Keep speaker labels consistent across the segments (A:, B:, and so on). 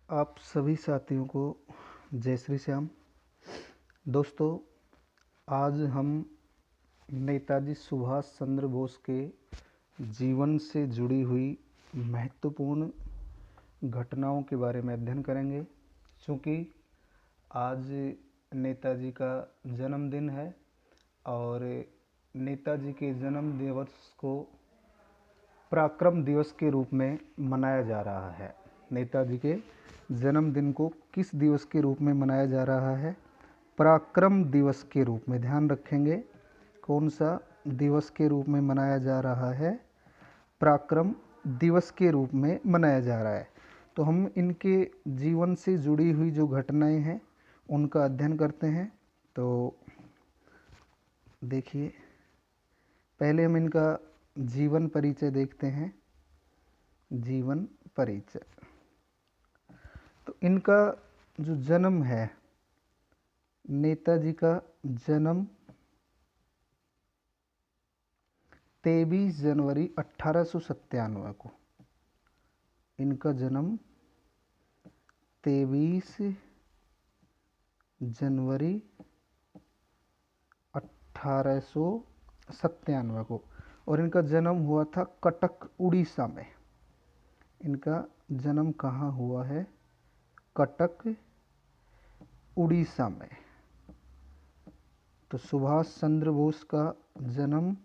A: आप सभी साथियों को जय श्री श्याम। दोस्तों, आज हम नेताजी सुभाष चंद्र बोस के जीवन से जुड़ी हुई महत्वपूर्ण घटनाओं के बारे में अध्ययन करेंगे। क्योंकि आज नेताजी का जन्मदिन है और नेताजी के जन्म दिवस को पराक्रम दिवस के रूप में मनाया जा रहा है। नेताजी के जन्मदिन को किस दिवस के रूप में मनाया जा रहा है? पराक्रम दिवस के रूप में। ध्यान रखेंगे, कौन सा दिवस के रूप में मनाया जा रहा है? पराक्रम दिवस के रूप में मनाया जा रहा है। तो हम इनके जीवन से जुड़ी हुई जो घटनाएं हैं उनका अध्ययन करते हैं। तो देखिए, पहले हम इनका जीवन परिचय देखते हैं। जीवन परिचय। तो इनका जो जन्म है, नेताजी का जन्म 23 जनवरी 1897 को। इनका जन्म 23 जनवरी 1897 को, और इनका जन्म हुआ था कटक, उड़ीसा में। इनका जन्म कहाँ हुआ है? कटक, उड़ीसा में। तो सुभाष चंद्र बोस का जन्म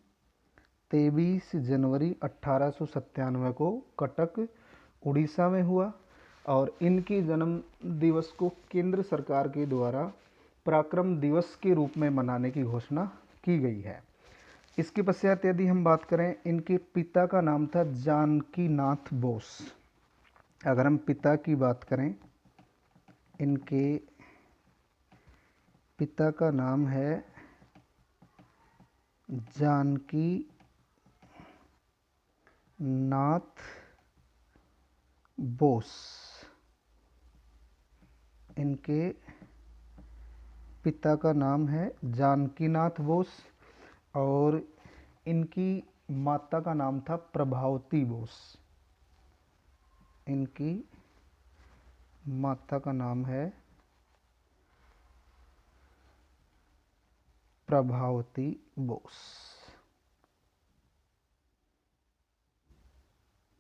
A: 23 जनवरी 1897 को कटक, उड़ीसा में हुआ और इनके जन्म दिवस को केंद्र सरकार के द्वारा पराक्रम दिवस के रूप में मनाने की घोषणा की गई है। इसके पश्चात यदि हम बात करें, इनके पिता का नाम था जानकीनाथ बोस। अगर हम पिता की बात करें, इनके पिता का नाम है जानकी नाथ बोस। इनके पिता का नाम है जानकीनाथ बोस और इनकी माता का नाम था प्रभावती बोस। इनकी माता का नाम है प्रभावती बोस।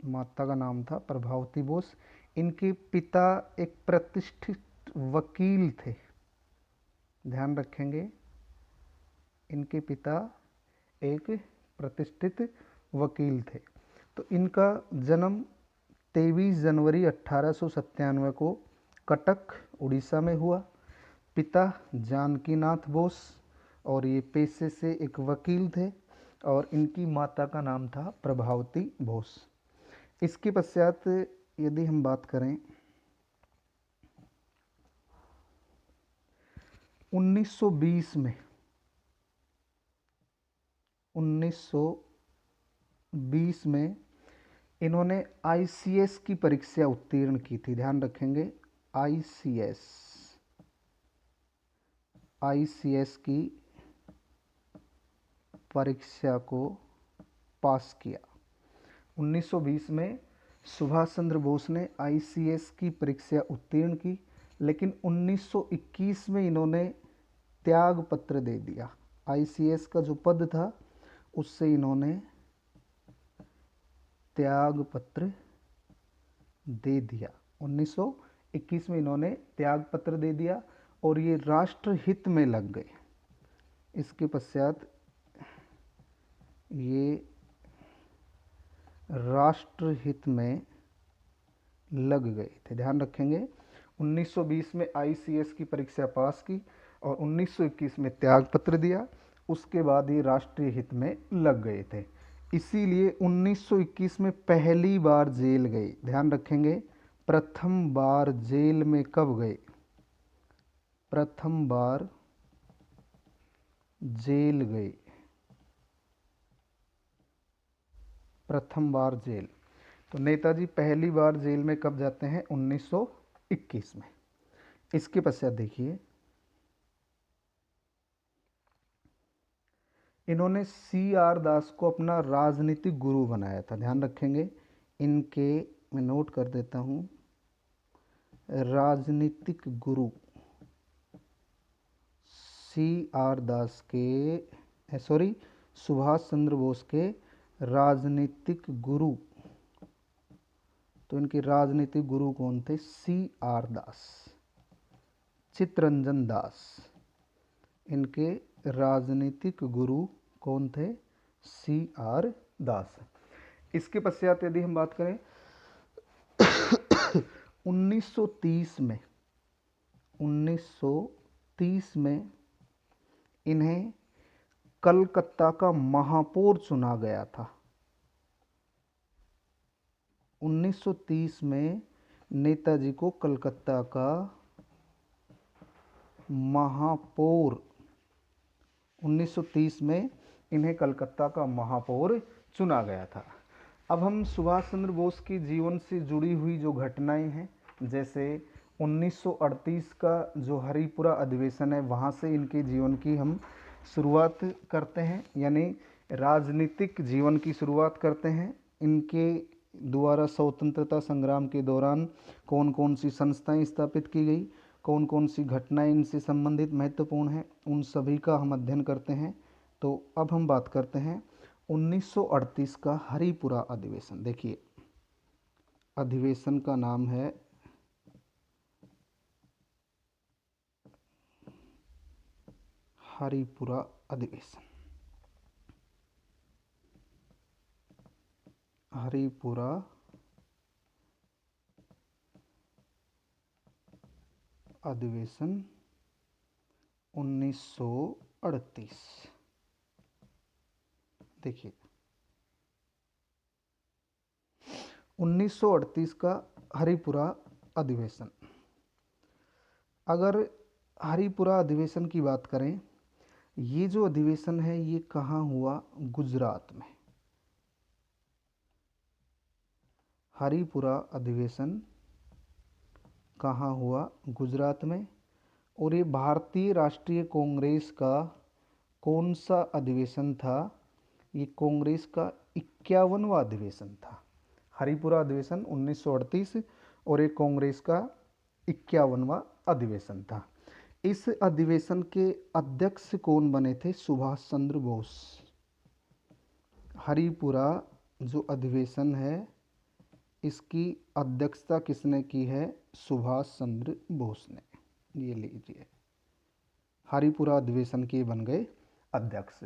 A: माता का नाम था प्रभावती बोस। इनके पिता एक प्रतिष्ठित वकील थे। ध्यान रखेंगे, इनके पिता एक प्रतिष्ठित वकील थे। तो इनका जन्म 23 जनवरी 1897 को कटक, उड़ीसा में हुआ। पिता जानकीनाथ बोस और ये पेशे से एक वकील थे और इनकी माता का नाम था प्रभावती बोस। इसके पश्चात यदि हम बात करें, 1920 में इन्होंने आईसीएस की परीक्षा उत्तीर्ण की थी। ध्यान रखेंगे, आईसीएस की परीक्षा को पास किया। 1920 में सुभाष चंद्र बोस ने आईसीएस की परीक्षा उत्तीर्ण की, लेकिन 1921 में इन्होंने त्याग पत्र दे दिया। आईसीएस का जो पद था उससे इन्होंने त्याग पत्र दे दिया। 1921 में इन्होंने त्याग पत्र दे दिया और ये राष्ट्रहित में लग गए। इसके पश्चात ये राष्ट्रहित में लग गए थे। ध्यान रखेंगे, 1920 में आईसीएस की परीक्षा पास की और 1921 में त्याग पत्र दिया। उसके बाद ये राष्ट्रीय हित में लग गए थे। इसीलिए 1921 में पहली बार जेल गए। ध्यान रखेंगे, प्रथम बार जेल में कब गए? प्रथम बार जेल गए। प्रथम बार जेल। तो नेताजी पहली बार जेल में कब जाते हैं? 1921 में। इसके पश्चात देखिए, इन्होंने CR दास को अपना राजनीतिक गुरु बनाया था। ध्यान रखेंगे, इनके मैं नोट कर देता हूँ, राजनीतिक गुरु सुभाष चंद्र बोस के राजनीतिक गुरु। तो इनके राजनीतिक गुरु कौन थे? CR दास, चित्तरंजन दास। इनके राजनीतिक गुरु कौन थे? CR दास। इसके पश्चात यदि हम बात करें 1930 में इन्हें कलकत्ता का महापौर चुना गया था। 1930 में नेताजी को कलकत्ता का महापौर 1930 में इन्हें कलकत्ता का महापौर चुना गया था। अब हम सुभाष चंद्र बोस की जीवन से जुड़ी हुई जो घटनाएं हैं, जैसे 1938 का जो हरिपुरा अधिवेशन है, वहाँ से इनके जीवन की हम शुरुआत करते हैं, यानी राजनीतिक जीवन की शुरुआत करते हैं। इनके द्वारा स्वतंत्रता संग्राम के दौरान कौन कौन सी संस्थाएं स्थापित की गई, कौन कौन सी घटनाएं इनसे संबंधित महत्वपूर्ण हैं, उन सभी का हम अध्ययन करते हैं। तो अब हम बात करते हैं 1938 का हरिपुरा अधिवेशन। देखिए, अधिवेशन का नाम है हरिपुरा अधिवेशन। हरिपुरा अधिवेशन 1938। देखिए, 1938 का हरिपुरा अधिवेशन। अगर हरिपुरा अधिवेशन की बात करें, ये जो अधिवेशन है ये कहाँ हुआ? गुजरात में। हरिपुरा अधिवेशन कहाँ हुआ? गुजरात में। और ये भारतीय राष्ट्रीय कांग्रेस का कौन सा अधिवेशन था? ये कांग्रेस का 51वां अधिवेशन था। हरिपुरा अधिवेशन 1938 और एक कांग्रेस का 51वां अधिवेशन था। इस अधिवेशन के अध्यक्ष कौन बने थे? सुभाष चंद्र बोस। हरिपुरा जो अधिवेशन है इसकी अध्यक्षता किसने की है? सुभाष चंद्र बोस ने। ये लीजिए, हरिपुरा अधिवेशन के बन गए अध्यक्ष।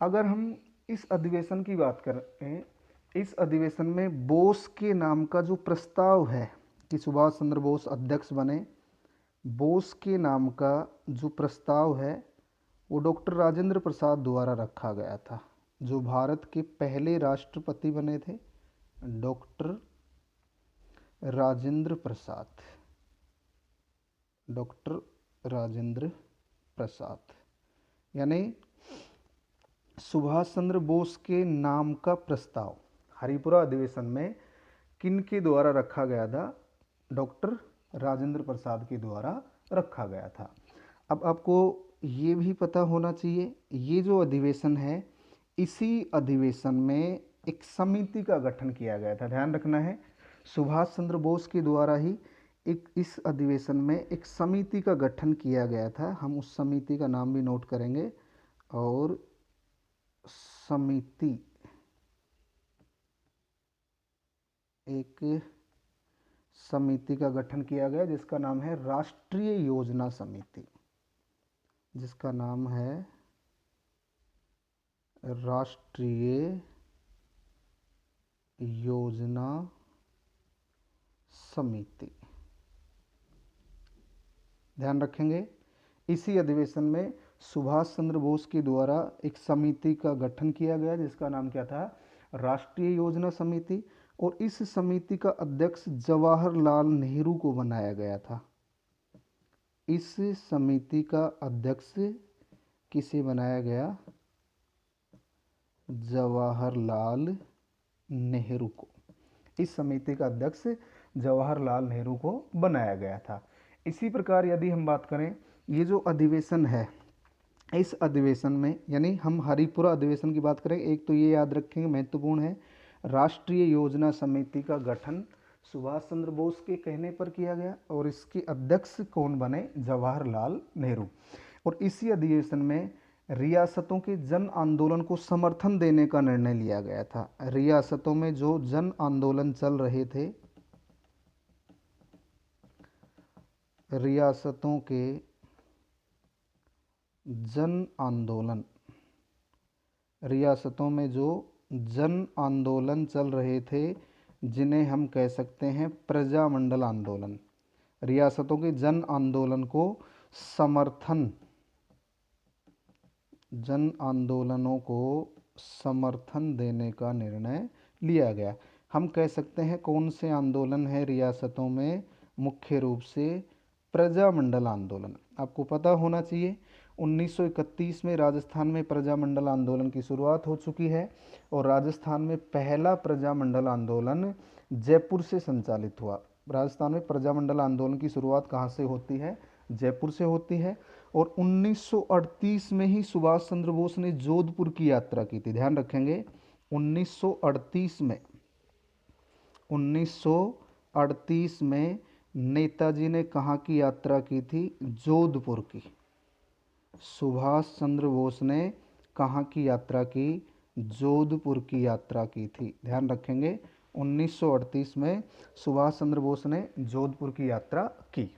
A: अगर हम इस अधिवेशन की बात करें, इस अधिवेशन में बोस के नाम का जो प्रस्ताव है कि सुभाष चंद्र बोस अध्यक्ष बने, बोस के नाम का जो प्रस्ताव है वो डॉक्टर राजेंद्र प्रसाद द्वारा रखा गया था, जो भारत के पहले राष्ट्रपति बने थे, डॉक्टर राजेंद्र प्रसाद। डॉक्टर राजेंद्र प्रसाद, यानी सुभाष चंद्र बोस के नाम का प्रस्ताव हरिपुरा अधिवेशन में किन के द्वारा रखा गया था? डॉक्टर राजेंद्र प्रसाद के द्वारा रखा गया था। अब आपको ये भी पता होना चाहिए, ये जो अधिवेशन है इसी अधिवेशन में एक समिति का गठन किया गया था। ध्यान रखना है, सुभाष चंद्र बोस के द्वारा ही इस अधिवेशन में एक समिति का गठन किया गया था। हम उस समिति का नाम भी नोट करेंगे। और समिति, एक समिति का गठन किया गया जिसका नाम है राष्ट्रीय योजना समिति, जिसका नाम है राष्ट्रीय योजना समिति। ध्यान रखेंगे, इसी अधिवेशन में सुभाष चंद्र बोस के द्वारा एक समिति का गठन किया गया जिसका नाम क्या था? राष्ट्रीय योजना समिति। और इस समिति का अध्यक्ष जवाहरलाल नेहरू को बनाया गया था। इस समिति का अध्यक्ष किसे बनाया गया? जवाहरलाल नेहरू को। इस समिति का अध्यक्ष जवाहरलाल नेहरू को बनाया गया था। इसी प्रकार यदि हम बात करें, ये जो अधिवेशन है, इस अधिवेशन में, यानी हम हरिपुरा अधिवेशन की बात करें, एक तो ये याद रखेंगे महत्वपूर्ण है, राष्ट्रीय योजना समिति का गठन सुभाष चंद्र बोस के कहने पर किया गया और इसके अध्यक्ष कौन बने? जवाहरलाल नेहरू। और इसी अधिवेशन में रियासतों के जन आंदोलन को समर्थन देने का निर्णय लिया गया था। रियासतों में जो जन आंदोलन चल रहे थे, रियासतों के जन आंदोलन, रियासतों में जो जन आंदोलन चल रहे थे जिन्हें हम कह सकते हैं प्रजामंडल आंदोलन, रियासतों के जन आंदोलन को समर्थन, जन आंदोलनों को समर्थन देने का निर्णय लिया गया। हम कह सकते हैं कौन से आंदोलन है रियासतों में? मुख्य रूप से प्रजामंडल आंदोलन। आपको पता होना चाहिए 1931 में राजस्थान में प्रजामंडल आंदोलन की शुरुआत हो चुकी है और राजस्थान में पहला प्रजामंडल आंदोलन जयपुर से संचालित हुआ। राजस्थान में प्रजामंडल आंदोलन की शुरुआत कहाँ से होती है? जयपुर से होती है। और 1938 में ही सुभाष चंद्र बोस ने जोधपुर की यात्रा की थी। ध्यान रखेंगे 1938 में, 1938 में नेताजी ने कहाँ की यात्रा की थी? जोधपुर की। सुभाष चंद्र बोस ने कहाँ की यात्रा की? जोधपुर की यात्रा की थी। ध्यान रखेंगे 1938 में सुभाष चंद्र बोस ने जोधपुर की यात्रा की।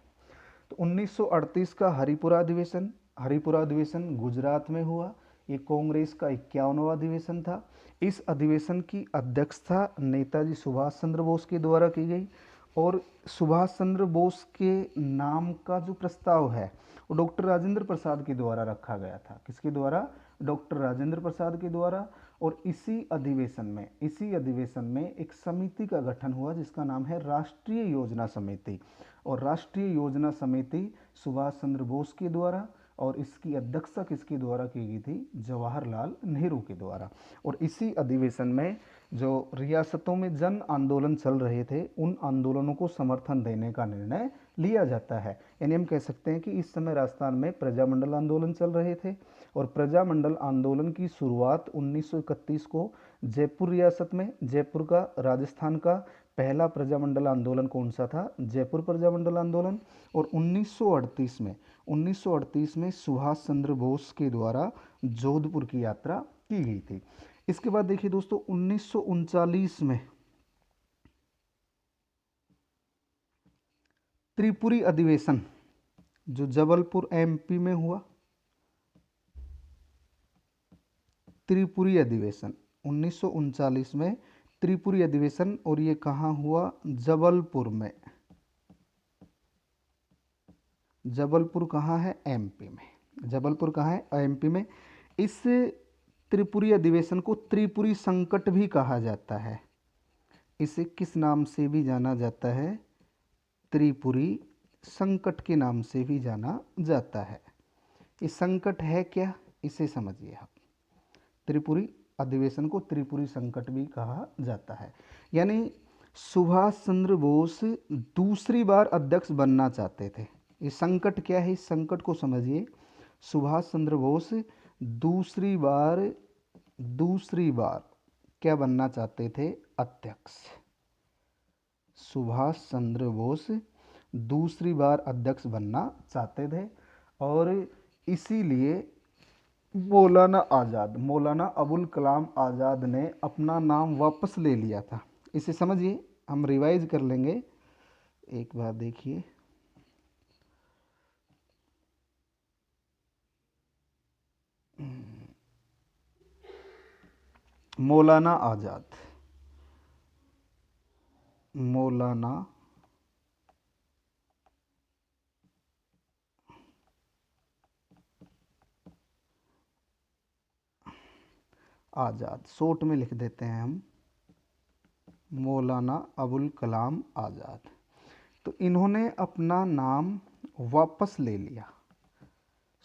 A: तो 1938 का हरिपुरा अधिवेशन, हरिपुरा अधिवेशन गुजरात में हुआ। ये कांग्रेस का 51वां अधिवेशन था। इस अधिवेशन की अध्यक्षता नेताजी सुभाष चंद्र बोस के द्वारा की गई और सुभाष चंद्र बोस के नाम का जो प्रस्ताव है वो डॉक्टर राजेंद्र प्रसाद के द्वारा रखा गया था। किसके द्वारा? डॉक्टर राजेंद्र प्रसाद के द्वारा। और इसी अधिवेशन में एक समिति का गठन हुआ जिसका नाम है राष्ट्रीय योजना समिति। और राष्ट्रीय योजना समिति सुभाष चंद्र बोस के द्वारा और इसकी अध्यक्षता किसके द्वारा की गई थी? जवाहरलाल नेहरू के द्वारा। और इसी अधिवेशन में जो रियासतों में जन आंदोलन चल रहे थे उन आंदोलनों को समर्थन देने का निर्णय लिया जाता है। यानी हम कह सकते हैं कि इस समय राजस्थान में प्रजामंडल आंदोलन चल रहे थे और प्रजामंडल आंदोलन की शुरुआत 1931 को जयपुर रियासत में, जयपुर का राजस्थान का पहला प्रजामंडल आंदोलन कौन सा था? जयपुर प्रजामंडल आंदोलन। और 1938 में सुभाष चंद्र बोस के द्वारा जोधपुर की यात्रा की गई थी। इसके बाद देखिए दोस्तों 1939 में त्रिपुरी अधिवेशन जो जबलपुर एमपी में हुआ, त्रिपुरी अधिवेशन 1939 में त्रिपुरी अधिवेशन, और ये कहाँ हुआ? जबलपुर में। जबलपुर कहाँ है? एमपी में। जबलपुर कहाँ है? एमपी में। इस त्रिपुरी अधिवेशन को त्रिपुरी संकट भी कहा जाता है। इसे किस नाम से भी जाना जाता है? त्रिपुरी संकट के नाम से भी जाना जाता है। ये संकट है क्या? इसे समझिए आप। त्रिपुरी अधिवेशन को त्रिपुरी संकट भी कहा जाता है। यानी सुभाष चंद्र बोस दूसरी बार अध्यक्ष बनना चाहते थे। ये संकट क्या है? इस संकट को समझिए। सुभाष चंद्र बोस दूसरी बार क्या बनना चाहते थे? अध्यक्ष। सुभाष चंद्र बोस दूसरी बार अध्यक्ष बनना चाहते थे और इसीलिए मौलाना अबुल कलाम आज़ाद ने अपना नाम वापस ले लिया था। इसे समझिए, हम रिवाइज कर लेंगे। एक बार देखिए, मौलाना आज़ाद, शॉर्ट में लिख देते हैं हम, मौलाना अबुल कलाम आज़ाद। तो इन्होंने अपना नाम वापस ले लिया।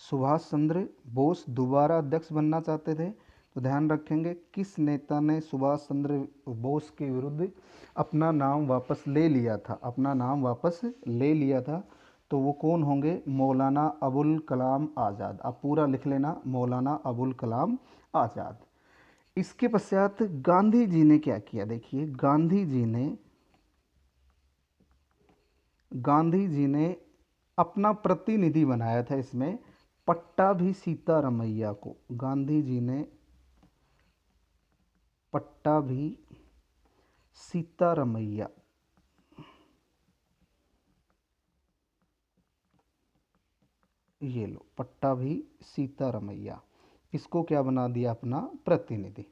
A: सुभाष चंद्र बोस दोबारा अध्यक्ष बनना चाहते थे। तो ध्यान रखेंगे किस नेता ने सुभाष चंद्र बोस के विरुद्ध अपना नाम वापस ले लिया था? तो वो कौन होंगे? मौलाना अबुल कलाम आज़ाद। आप पूरा लिख लेना, मौलाना अबुल कलाम आज़ाद। इसके पश्चात गांधी जी ने क्या किया? देखिए, गांधी जी ने गांधी जी ने अपना प्रतिनिधि बनाया था इसमें पट्टाभी सीतारमैया को। गांधी जी ने पट्टाभी सीतारमैया, ये लो पट्टाभी सीतारमैया, इसको क्या बना दिया अपना प्रतिनिधि।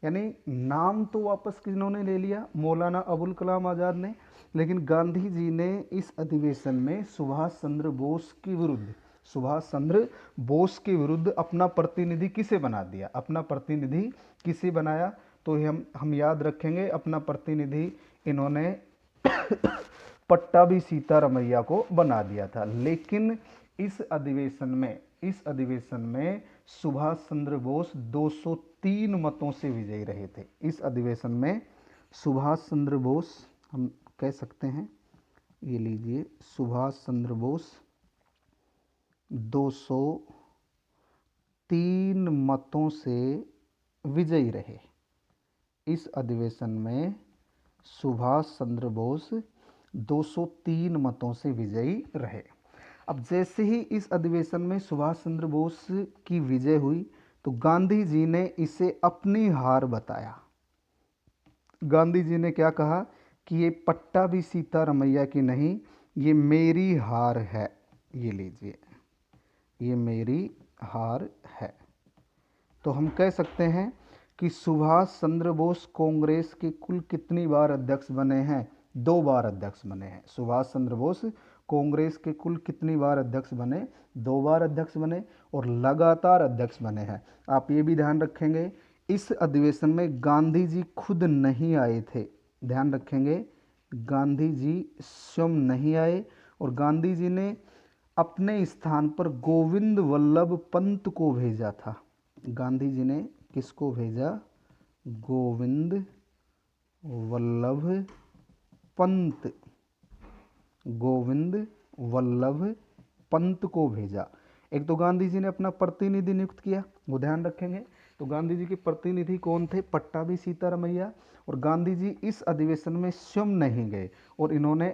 A: यानी नाम तो वापस किन्होंने ले लिया, मौलाना अबुल कलाम आज़ाद ने, लेकिन गांधी जी ने इस अधिवेशन में सुभाष चंद्र बोस के विरुद्ध, सुभाष चंद्र बोस के विरुद्ध अपना प्रतिनिधि किसे बना दिया, अपना प्रतिनिधि किसे बनाया, तो हम याद रखेंगे अपना प्रतिनिधि इन्होंने पट्टाभी सीतारमैया को बना दिया था। लेकिन इस अधिवेशन में सुभाष चंद्र बोस 203 मतों से विजयी रहे थे। इस अधिवेशन में सुभाष चंद्र बोस, हम कह सकते हैं, ये लीजिए, सुभाष चंद्र बोस 203 मतों से विजयी रहे। इस अधिवेशन में सुभाष चंद्र बोस 203 मतों से विजयी रहे। अब जैसे ही इस अधिवेशन में सुभाष चंद्र बोस की विजय हुई तो गांधी जी ने इसे अपनी हार बताया। गांधी जी ने क्या कहा कि ये पट्टाभी सीतारमैया की नहीं, ये मेरी हार है, ये लीजिए, ये मेरी हार है। तो हम कह सकते हैं कि सुभाष चंद्र बोस कांग्रेस के कुल कितनी बार अध्यक्ष बने हैं, 2 बार अध्यक्ष बने हैं। सुभाष चंद्र बोस कांग्रेस के कुल कितनी बार अध्यक्ष बने, 2 बार अध्यक्ष बने और लगातार अध्यक्ष बने हैं। आप ये भी ध्यान रखेंगे इस अधिवेशन में गांधी जी खुद नहीं आए थे, ध्यान रखेंगे गांधी जी स्वयं नहीं आए, और गांधी जी ने अपने स्थान पर गोविंद वल्लभ पंत को भेजा था। गांधी जी ने किसको भेजा, गोविंद वल्लभ पंत, गोविंद वल्लभ पंत को भेजा। एक तो गांधी जी ने अपना प्रतिनिधि नियुक्त किया, वो ध्यान रखेंगे। तो गांधी जी के प्रतिनिधि कौन थे, पट्टाभी सीतारमैया, और गांधी जी इस अधिवेशन में स्वयं नहीं गए और इन्होंने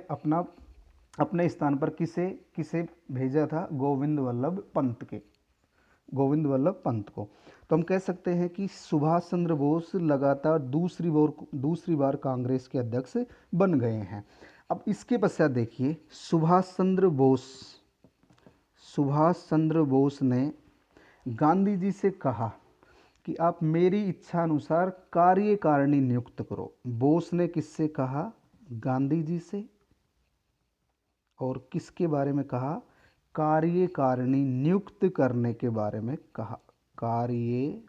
A: अपने स्थान पर किसे किसे भेजा था, गोविंद वल्लभ पंत के, गोविंद वल्लभ पंत को। तो हम कह सकते हैं कि सुभाष चंद्र बोस लगातार दूसरी बार कांग्रेस के अध्यक्ष बन गए हैं। अब इसके पश्चात देखिए सुभाष चंद्र बोस ने गांधी जी से कहा कि आप मेरी इच्छा अनुसार कार्यकारिणी नियुक्त करो। बोस ने किससे कहा, गांधी जी से, और किसके बारे में कहा, कार्यकारिणी नियुक्त करने के बारे में कहा, कार्यकारिणी।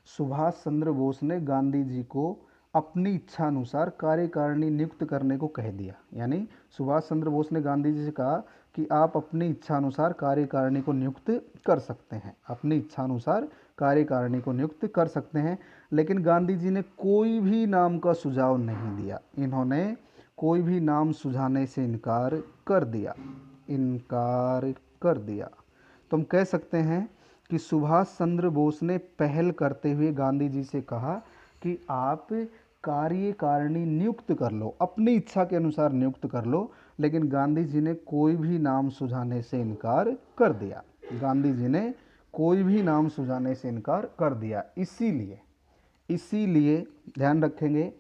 A: सुभाष चंद्र बोस ने गांधी जी को अपनी इच्छा अनुसार कार्यकारिणी नियुक्त करने को कह दिया। यानी सुभाष चंद्र बोस ने गांधी जी से कहा कि आप अपनी इच्छा अनुसार कार्यकारिणी को नियुक्त कर सकते हैं, अपनी इच्छा अनुसार कार्यकारिणी को नियुक्त कर सकते हैं। लेकिन गांधी जी ने कोई भी नाम का सुझाव नहीं दिया, इन्होंने कोई भी नाम सुझाने से इनकार कर दिया, तो हम कह सकते हैं कि सुभाष चंद्र बोस ने पहल करते हुए गांधी जी से कहा कि आप कार्यकारिणी नियुक्त कर लो, अपनी इच्छा के अनुसार नियुक्त कर लो। लेकिन गांधी जी ने कोई भी नाम सुझाने से इनकार कर दिया, गांधी जी ने कोई भी नाम सुझाने से इनकार कर दिया। इसीलिए ध्यान रखेंगे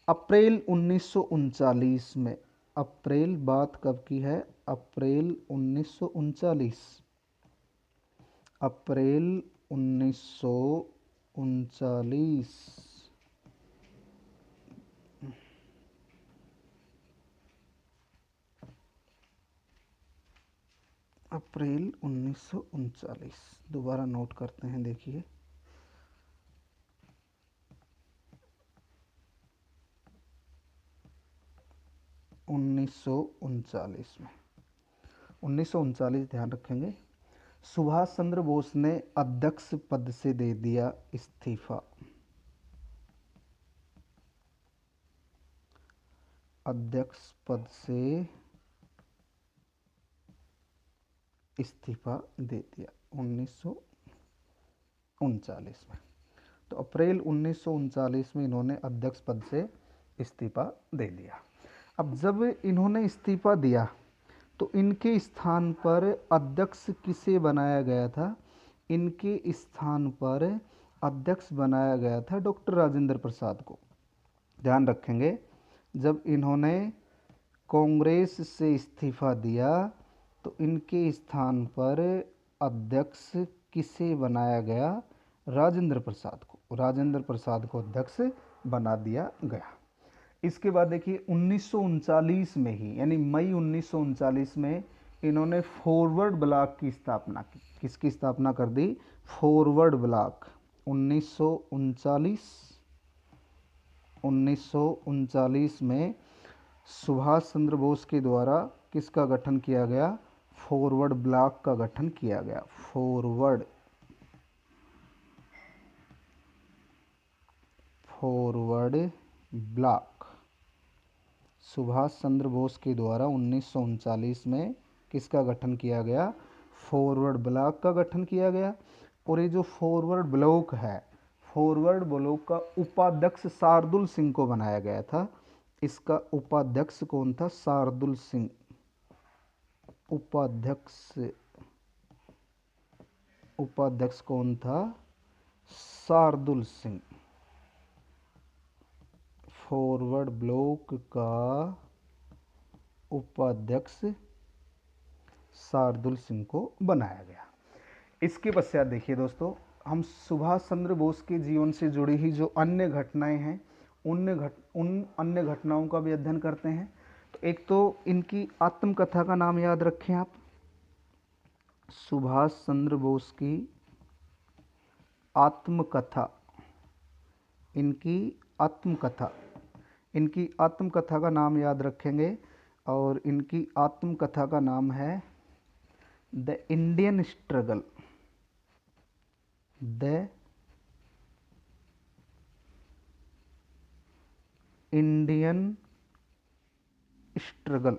A: अप्रैल 1939 में, अप्रैल बात कब की है, अप्रैल 1939, अप्रैल 1939, अप्रैल 1939, दोबारा नोट करते हैं, देखिए 1939 में, 1939 ध्यान रखेंगे, सुभाष चंद्र बोस ने अध्यक्ष पद से दे दिया इस्तीफा, अध्यक्ष पद से इस्तीफा दे दिया 1939 में। तो अप्रैल 1939 में इन्होंने अध्यक्ष पद से इस्तीफा दे दिया। अब जब इन्होंने इस्तीफा दिया तो इनके स्थान पर अध्यक्ष किसे बनाया गया था? इनके स्थान पर अध्यक्ष बनाया गया था डॉक्टर राजेंद्र प्रसाद को। ध्यान रखेंगे, जब इन्होंने कांग्रेस से इस्तीफा दिया तो इनके स्थान पर अध्यक्ष किसे बनाया गया? राजेंद्र प्रसाद को। राजेंद्र प्रसाद को अध्यक्ष बना दिया गया। इसके बाद देखिए 1939 में ही, यानी मई 1939 में इन्होंने फॉरवर्ड ब्लॉक की स्थापना की। किसकी स्थापना कर दी? Forward block. 1939 में सुभाष चंद्र बोस के द्वारा किसका गठन किया गया? फॉरवर्ड ब्लॉक का गठन किया गया। फॉरवर्ड ब्लॉक सुभाष चंद्र बोस के द्वारा 1939 में किसका गठन किया गया? फॉरवर्ड ब्लॉक का गठन किया गया। और ये जो फॉरवर्ड ब्लॉक है, फॉरवर्ड ब्लॉक का उपाध्यक्ष शार्दुल सिंह को बनाया गया था। इसका उपाध्यक्ष कौन था? शार्दुल सिंह। उपाध्यक्ष कौन था? शार्दुल सिंह। फॉरवर्ड ब्लॉक का उपाध्यक्ष शार्दुल सिंह को बनाया गया। इसके पश्चात देखिए दोस्तों, हम सुभाष चंद्र बोस के जीवन से जुड़ी हुई जो अन्य घटनाएं हैं उन अन्य घटनाओं का भी अध्ययन करते हैं। तो एक तो इनकी आत्मकथा का नाम याद रखें आप, सुभाष चंद्र बोस की आत्मकथा। इनकी आत्मकथा का नाम याद रखेंगे, और इनकी आत्मकथा का नाम है the Indian struggle. The Indian struggle.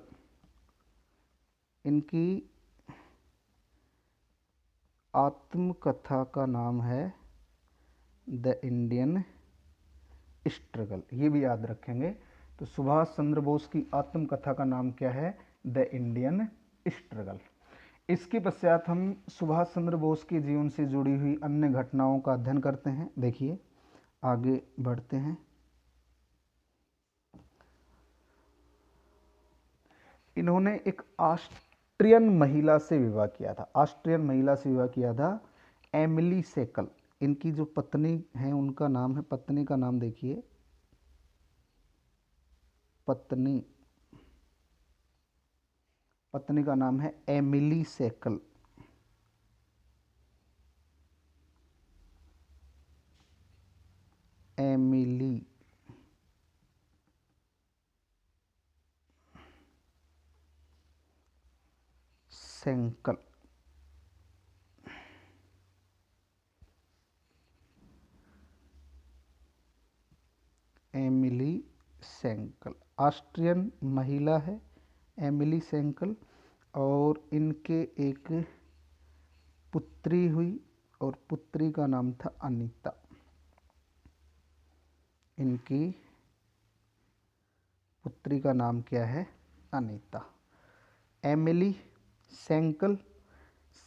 A: इनकी आत्मकथा का नाम है द इंडियन स्ट्रगल। ये भी याद रखेंगे। तो सुभाष चंद्र बोस की आत्मकथा का नाम क्या है? The Indian struggle. इसके पश्चात हम सुभाष चंद्र बोस के जीवन से जुड़ी हुई अन्य घटनाओं का अध्ययन करते हैं। देखिए आगे बढ़ते हैं। इन्होंने एक ऑस्ट्रियन महिला से विवाह किया था। Emily shekel. इनकी जो पत्नी है उनका नाम है, पत्नी का नाम देखिए, पत्नी का नाम है Emilie Schenkl. Emilie Schenkl. Emilie Schenkl Austrian महिला है, एमिली सेंकल। और इनके एक पुत्री हुई और पुत्री का नाम था अनीता। इनकी पुत्री का नाम क्या है? अनीता। एमिली सेंकल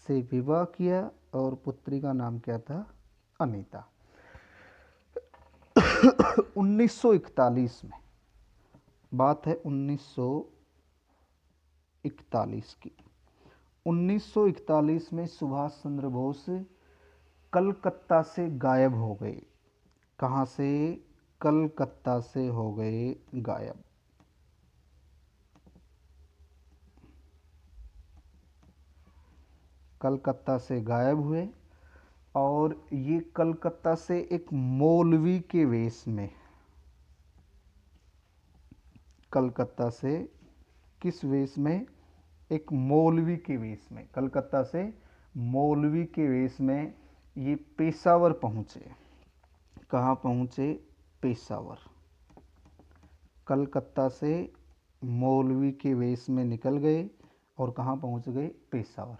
A: से विवाह किया और पुत्री का नाम क्या था? अनीता। 1941 में, बात है 1941 की। 1941 में सुभाष चंद्र बोस कलकत्ता से गायब हो गए। कहाँ से? कलकत्ता से हो गए गायब। कलकत्ता से गायब हुए, और ये कलकत्ता से एक मौलवी के वेश में, कलकत्ता से किस वेश में? एक मौलवी के वेश में। कलकत्ता से मौलवी के वेश में ये पेशावर पहुँचे। कहाँ पहुँचे? पेशावर। कलकत्ता से मौलवी के वेश में निकल गए और कहाँ पहुँच गए? पेशावर।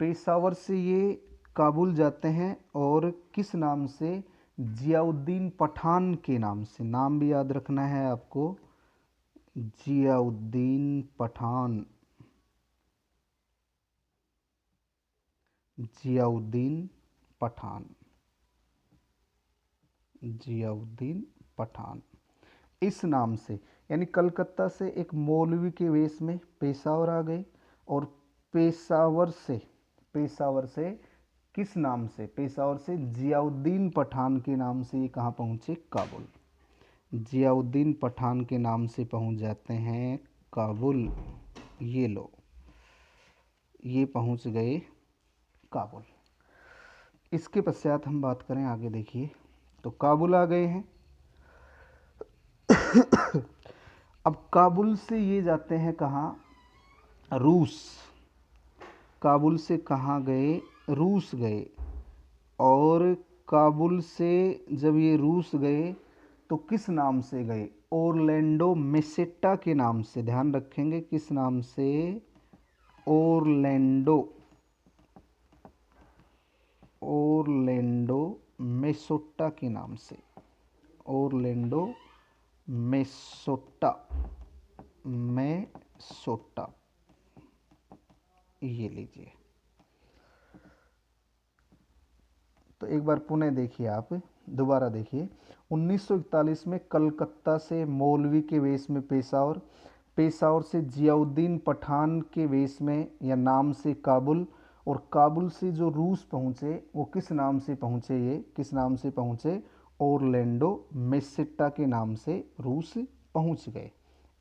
A: पेशावर से ये काबुल जाते हैं और किस नाम से? जियाउद्दीन पठान के नाम से, नाम भी याद रखना है आपको, जियाउद्दीन पठान, जियाउद्दीन पठान, जियाउद्दीन पठान इस नाम से, यानी कलकत्ता से एक मौलवी के वेश में पेशावर आ गए, और पेशावर से किस नाम से, पेशावर से जियाउद्दीन पठान के नाम से ये कहाँ पहुँचे, काबुल। जियाउद्दीन पठान के नाम से पहुँच जाते हैं काबुल। ये लो, ये पहुँच गए काबुल। इसके पश्चात हम बात करें आगे, देखिए तो काबुल आ गए हैं। अब काबुल से ये जाते हैं कहाँ, रूस। काबुल से कहाँ गए, रूस गए। और काबुल से जब ये रूस गए तो किस नाम से गए, ओरलैंडो मेसेटा के नाम से, ध्यान रखेंगे किस नाम से, ओरलैंडो मेसोटा के नाम से, ओरलैंडो मेसोटा, ये लीजिए। तो एक बार पुनः देखिए, आप दोबारा देखिए, 1941 में कलकत्ता से मौलवी के वेश में पेशावर से जियाउद्दीन पठान के वेश में या नाम से काबुल, और काबुल से जो रूस पहुँचे वो किस नाम से पहुँचे, ये किस नाम से पहुँचे, ओरलैंडो मेसेटा के नाम से रूस पहुँच गए।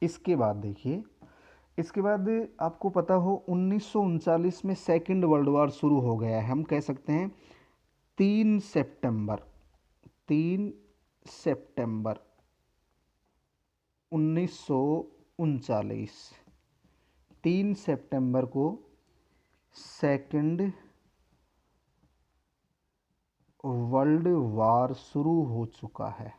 A: इसके बाद देखिए, इसके बाद आपको पता हो 1939 में सेकेंड वर्ल्ड वॉर शुरू हो गया है। हम कह सकते हैं 3 सितंबर 1939, 3 सितंबर को सेकेंड वर्ल्ड वॉर शुरू हो चुका है।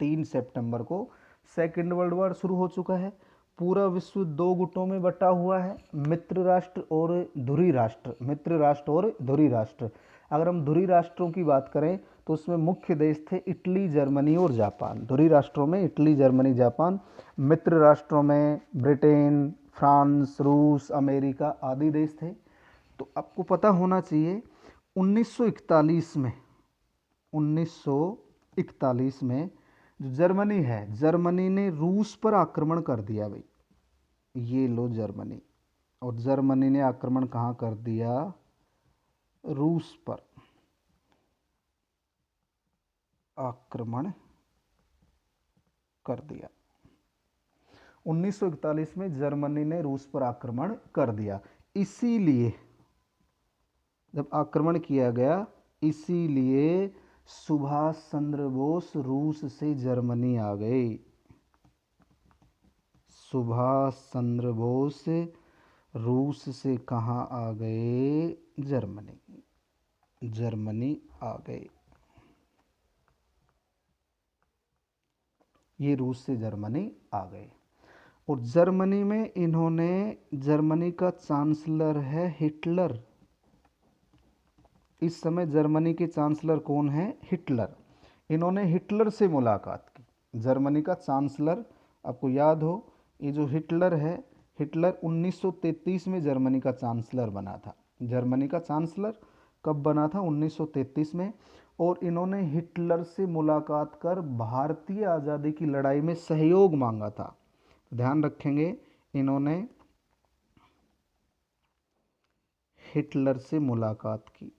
A: 3 सितंबर को सेकेंड वर्ल्ड वॉर शुरू हो चुका है। पूरा विश्व 2 गुटों में बटा हुआ है, मित्र राष्ट्र और धुरी राष्ट्र, मित्र राष्ट्र और धुरी राष्ट्र। अगर हम धुरी राष्ट्रों की बात करें तो उसमें मुख्य देश थे इटली, जर्मनी और जापान। धुरी राष्ट्रों में इटली, जर्मनी, जापान। मित्र राष्ट्रों में ब्रिटेन, फ्रांस, रूस, अमेरिका आदि देश थे। तो आपको पता होना चाहिए 1941 में जो जर्मनी है, जर्मनी ने रूस पर आक्रमण कर दिया भाई। ये लो जर्मनी, और जर्मनी ने आक्रमण कहाँ कर दिया, रूस पर आक्रमण कर दिया। 1941 में जर्मनी ने रूस पर आक्रमण कर दिया। इसीलिए जब आक्रमण किया गया, इसीलिए सुभाष चंद्र बोस रूस से जर्मनी आ गए। सुभाष चंद्र बोस रूस से कहाँ आ गए, जर्मनी आ गए। ये रूस से जर्मनी आ गए। और जर्मनी में इन्होंने, जर्मनी का चांसलर है हिटलर। इस समय जर्मनी के चांसलर कौन है, हिटलर। इन्होंने हिटलर से मुलाकात की। जर्मनी का चांसलर, आपको याद हो, ये जो हिटलर है, हिटलर 1933 में जर्मनी का चांसलर बना था। जर्मनी का चांसलर कब बना था, 1933 में। और इन्होंने हिटलर से मुलाकात कर भारतीय आज़ादी की लड़ाई में सहयोग मांगा था। ध्यान रखेंगे, इन्होंने हिटलर से मुलाकात की।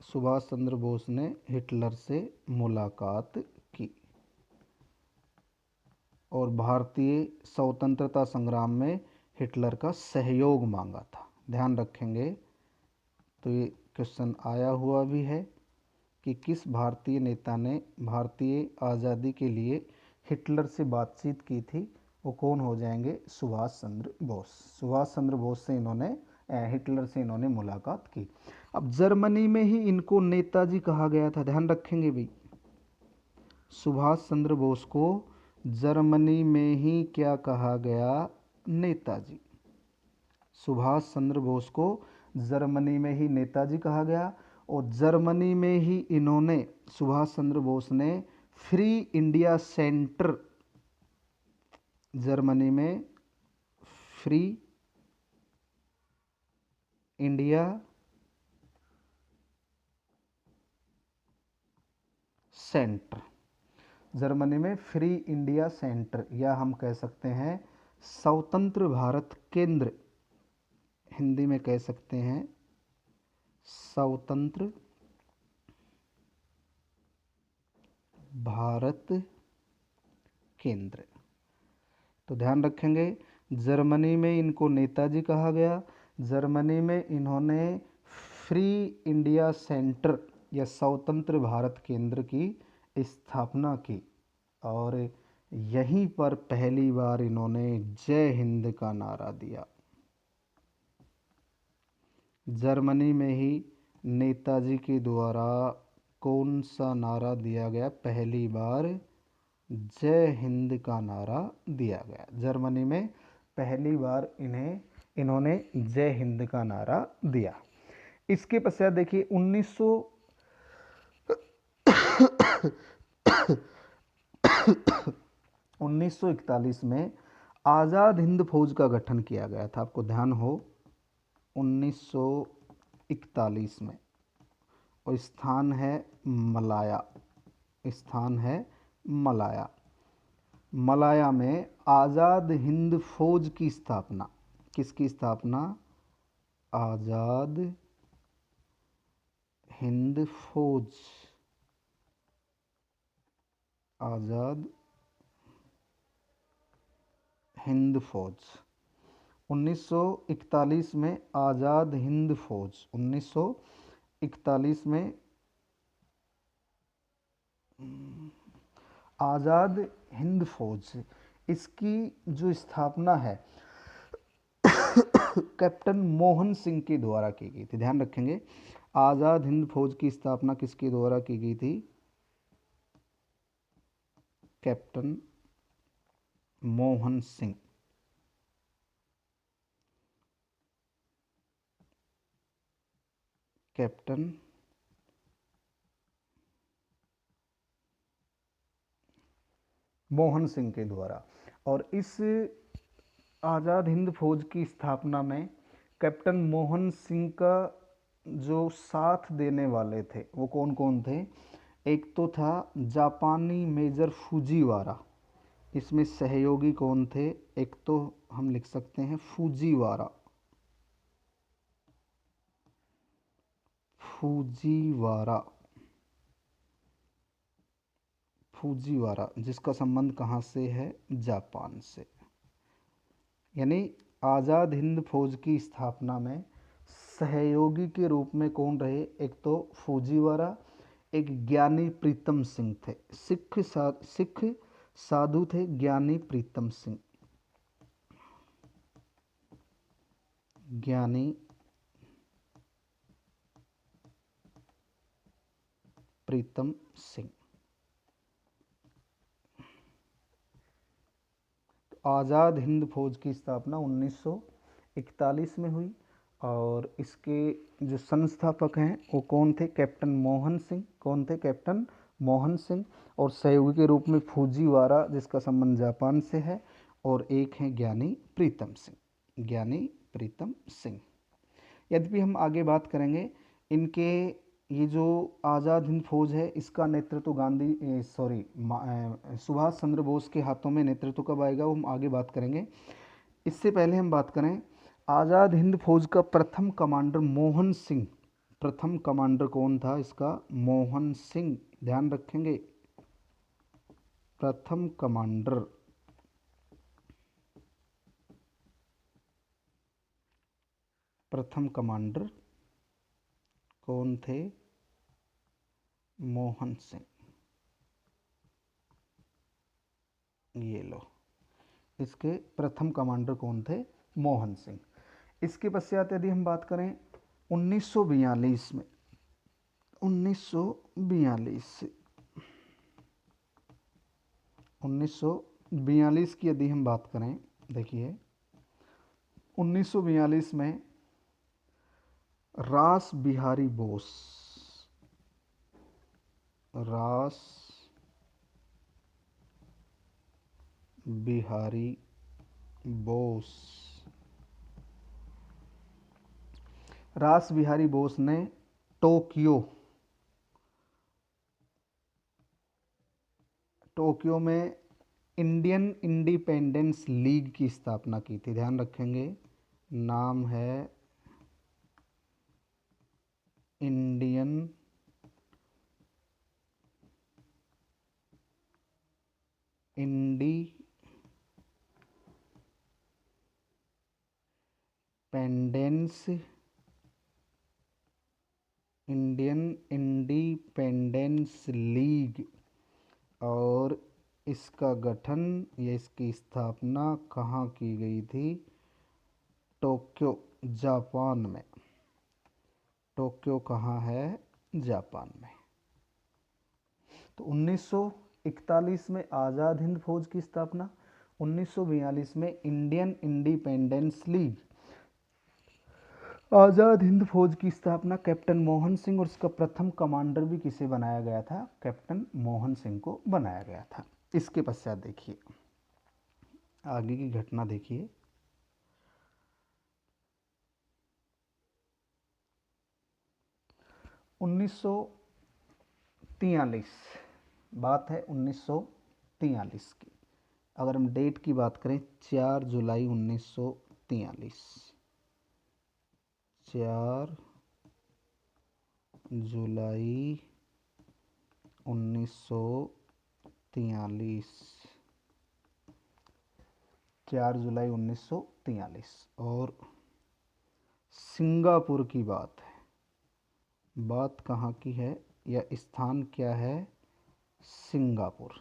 A: सुभाष चंद्र बोस ने हिटलर से मुलाकात की और भारतीय स्वतंत्रता संग्राम में हिटलर का सहयोग मांगा था। ध्यान रखेंगे, तो ये क्वेश्चन आया हुआ भी है कि किस भारतीय नेता ने भारतीय आज़ादी के लिए हिटलर से बातचीत की थी, वो कौन हो जाएंगे, सुभाष चंद्र बोस। सुभाष चंद्र बोस से इन्होंने, हिटलर से इन्होंने मुलाकात की। अब जर्मनी में ही इनको नेताजी कहा गया था। ध्यान रखेंगे भाई, सुभाष चंद्र बोस को जर्मनी में ही क्या कहा गया, नेताजी। सुभाष चंद्र बोस को जर्मनी में ही नेताजी कहा गया, और जर्मनी में ही इन्होंने, सुभाष चंद्र बोस ने, फ्री इंडिया सेंटर, जर्मनी में फ्री इंडिया सेंटर, जर्मनी में फ्री इंडिया सेंटर, या हम कह सकते हैं स्वतंत्र भारत केंद्र, हिंदी में कह सकते हैं स्वतंत्र भारत केंद्र। तो ध्यान रखेंगे, जर्मनी में इनको नेताजी कहा गया, जर्मनी में इन्होंने फ्री इंडिया सेंटर या स्वतंत्र भारत केंद्र की स्थापना की, और यहीं पर पहली बार इन्होंने जय हिंद का नारा दिया। जर्मनी में ही नेताजी के द्वारा कौन सा नारा दिया गया? पहली बार जय हिंद का नारा दिया गया। जर्मनी में पहली बार इन्होंने जय हिंद का नारा दिया। इसके पश्चात देखिए 1941 में आज़ाद हिंद फौज का गठन किया गया था। आपको ध्यान हो, 1941 में, और स्थान है मलाया, स्थान है मलाया। मलाया में आज़ाद हिंद फौज की स्थापना, किसकी स्थापना? आज़ाद हिंद फौज, आज़ाद हिंद फौज। 1941 में आज़ाद हिंद फौज, 1941 में आज़ाद हिंद फौज, इसकी जो स्थापना है कैप्टन मोहन सिंह के द्वारा की गई थी। ध्यान रखेंगे, आज़ाद हिंद फौज की स्थापना किसके द्वारा की गई थी? कैप्टन मोहन सिंह। कैप्टन मोहन सिंह के द्वारा। और इस आज़ाद हिंद फौज की स्थापना में कैप्टन मोहन सिंह का जो साथ देने वाले थे वो कौन कौन थे? एक तो था जापानी मेजर फुजीवारा, इसमें सहयोगी कौन थे? एक तो हम लिख सकते हैं फुजीवारा, फुजीवारा, फुजीवारा, जिसका संबंध कहाँ से है? जापान से। यानी आज़ाद हिंद फौज की स्थापना में सहयोगी के रूप में कौन रहे? एक तो फुजीवारा, एक ज्ञानी प्रीतम सिंह थे, सिख साधु थे ज्ञानी प्रीतम सिंह, ज्ञानी प्रीतम सिंह। आज़ाद हिंद फौज की स्थापना 1941 में हुई, और इसके जो संस्थापक हैं वो कौन थे? कैप्टन मोहन सिंह। कौन थे? कैप्टन मोहन सिंह। और सहयोगी के रूप में फुजीवारा, जिसका संबंध जापान से है, और एक हैं ज्ञानी प्रीतम सिंह, ज्ञानी प्रीतम सिंह। यद्यपि हम आगे बात करेंगे, इनके ये जो आज़ाद हिंद फौज है इसका नेतृत्व सुभाष चंद्र बोस के हाथों में नेतृत्व कब आएगा, वो हम आगे बात करेंगे। इससे पहले हम बात करें, आज़ाद हिंद फौज का प्रथम कमांडर मोहन सिंह, प्रथम कमांडर कौन था इसका? मोहन सिंह। ध्यान रखेंगे, प्रथम कमांडर कौन थे? मोहन सिंह। ये लो, इसके प्रथम कमांडर कौन थे? मोहन सिंह। इसके पश्चात यदि हम बात करें 1942 में, 1942 की यदि हम बात करें, देखिए 1942 में रास बिहारी बोस, रास बिहारी बोस, रास बिहारी बोस ने टोक्यो टोक्यो में इंडियन इंडिपेंडेंस लीग की स्थापना की थी। ध्यान रखेंगे, नाम है Indian independence Indian independence league, और इसका गठन या इसकी स्थापना कहाँ की गई थी? टोक्यो, जापान में। टोक्यो कहाँ है? जापान में। तो 1941 में आज़ाद हिंद फौज की स्थापना, 1942 में Indian independence league. Azad Hind फौज की स्थापना कैप्टन मोहन सिंह, और इसका प्रथम कमांडर भी किसे बनाया गया था? कैप्टन मोहन सिंह को बनाया गया था। इसके पश्चात देखिए, आगे की घटना देखिए। उन्नीस सौ 43, बात है 1943 की। अगर हम डेट की बात करें, 4 जुलाई 1943, 4 जुलाई 1943, 4 जुलाई 1943, और सिंगापुर की बात है। बात कहाँ की है, या स्थान क्या है? सिंगापुर।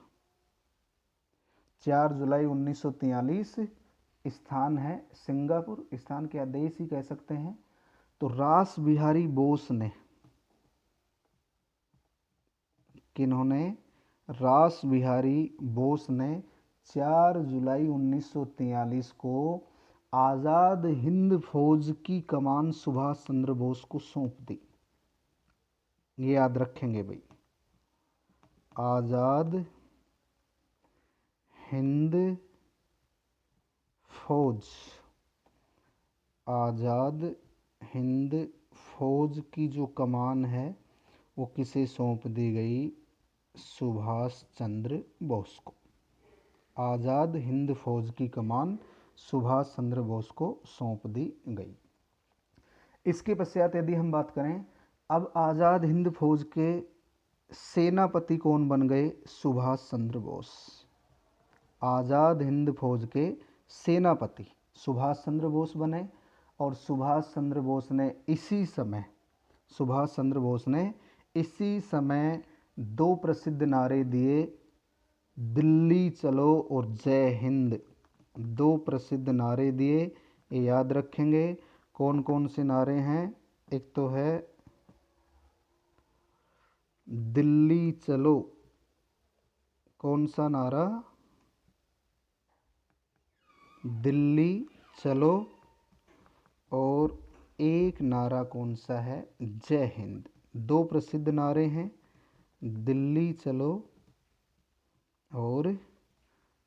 A: 4 जुलाई 1943, स्थान है सिंगापुर। स्थान क्या, देश ही कह सकते हैं। तो रास बिहारी बोस ने, किन्होंने? रास बिहारी बोस ने 4 जुलाई 1943 को आज़ाद हिंद फौज की कमान सुभाष चंद्र बोस को सौंप दी। ये याद रखेंगे भाई, आज़ाद हिंद फौज, आज़ाद हिंद फौज की जो कमान है वो किसे सौंप दी गई? सुभाष चंद्र बोस को। आज़ाद हिंद फौज की कमान सुभाष चंद्र बोस को सौंप दी गई। इसके पश्चात यदि हम बात करें, अब आज़ाद हिंद फौज के सेनापति कौन बन गए? सुभाष चंद्र बोस। आज़ाद हिंद फौज के सेनापति सुभाष चंद्र बोस बने, और सुभाष चंद्र बोस ने इसी समय, सुभाष चंद्र बोस ने इसी समय दो प्रसिद्ध नारे दिए, दिल्ली चलो और जय हिंद। दो प्रसिद्ध नारे दिए, ये याद रखेंगे। कौन कौन से नारे हैं? एक तो है दिल्ली चलो, कौन सा नारा? दिल्ली चलो। और एक नारा कौन सा है? जय हिंद। दो प्रसिद्ध नारे हैं, दिल्ली चलो और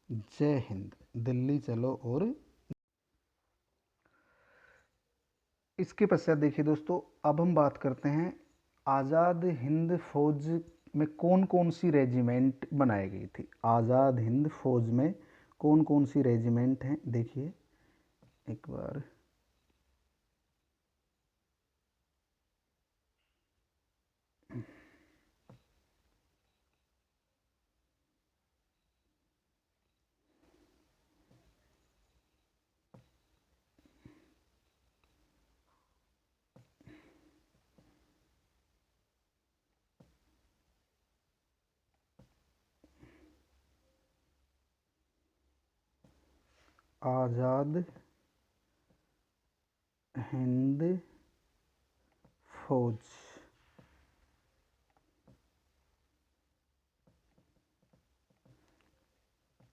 A: जय हिंद। दिल्ली चलो और, इसके पश्चात देखिए दोस्तों, अब हम बात करते हैं आज़ाद हिंद फौज में कौन कौन सी रेजिमेंट बनाई गई थी। आज़ाद हिंद फौज में कौन कौन सी रेजिमेंट हैं, देखिए एक बार। आज़ाद हिंद फौज,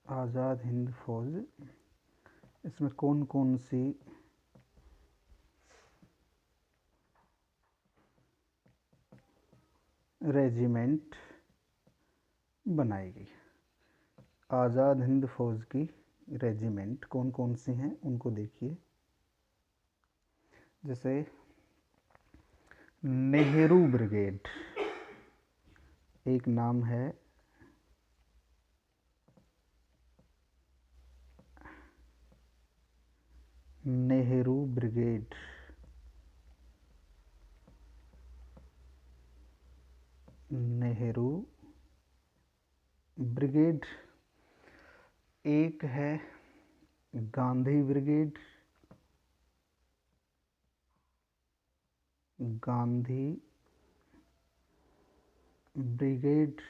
A: आज़ाद हिंद फौज, इसमें कौन कौन सी रेजिमेंट बनाई गई। आज़ाद हिंद फौज की रेजिमेंट कौन कौन सी हैं उनको देखिए। जैसे नेहरू ब्रिगेड एक नाम है, नेहरू ब्रिगेड। नेहरू ब्रिगेड। एक है गांधी ब्रिगेड। गांधी ब्रिगेड।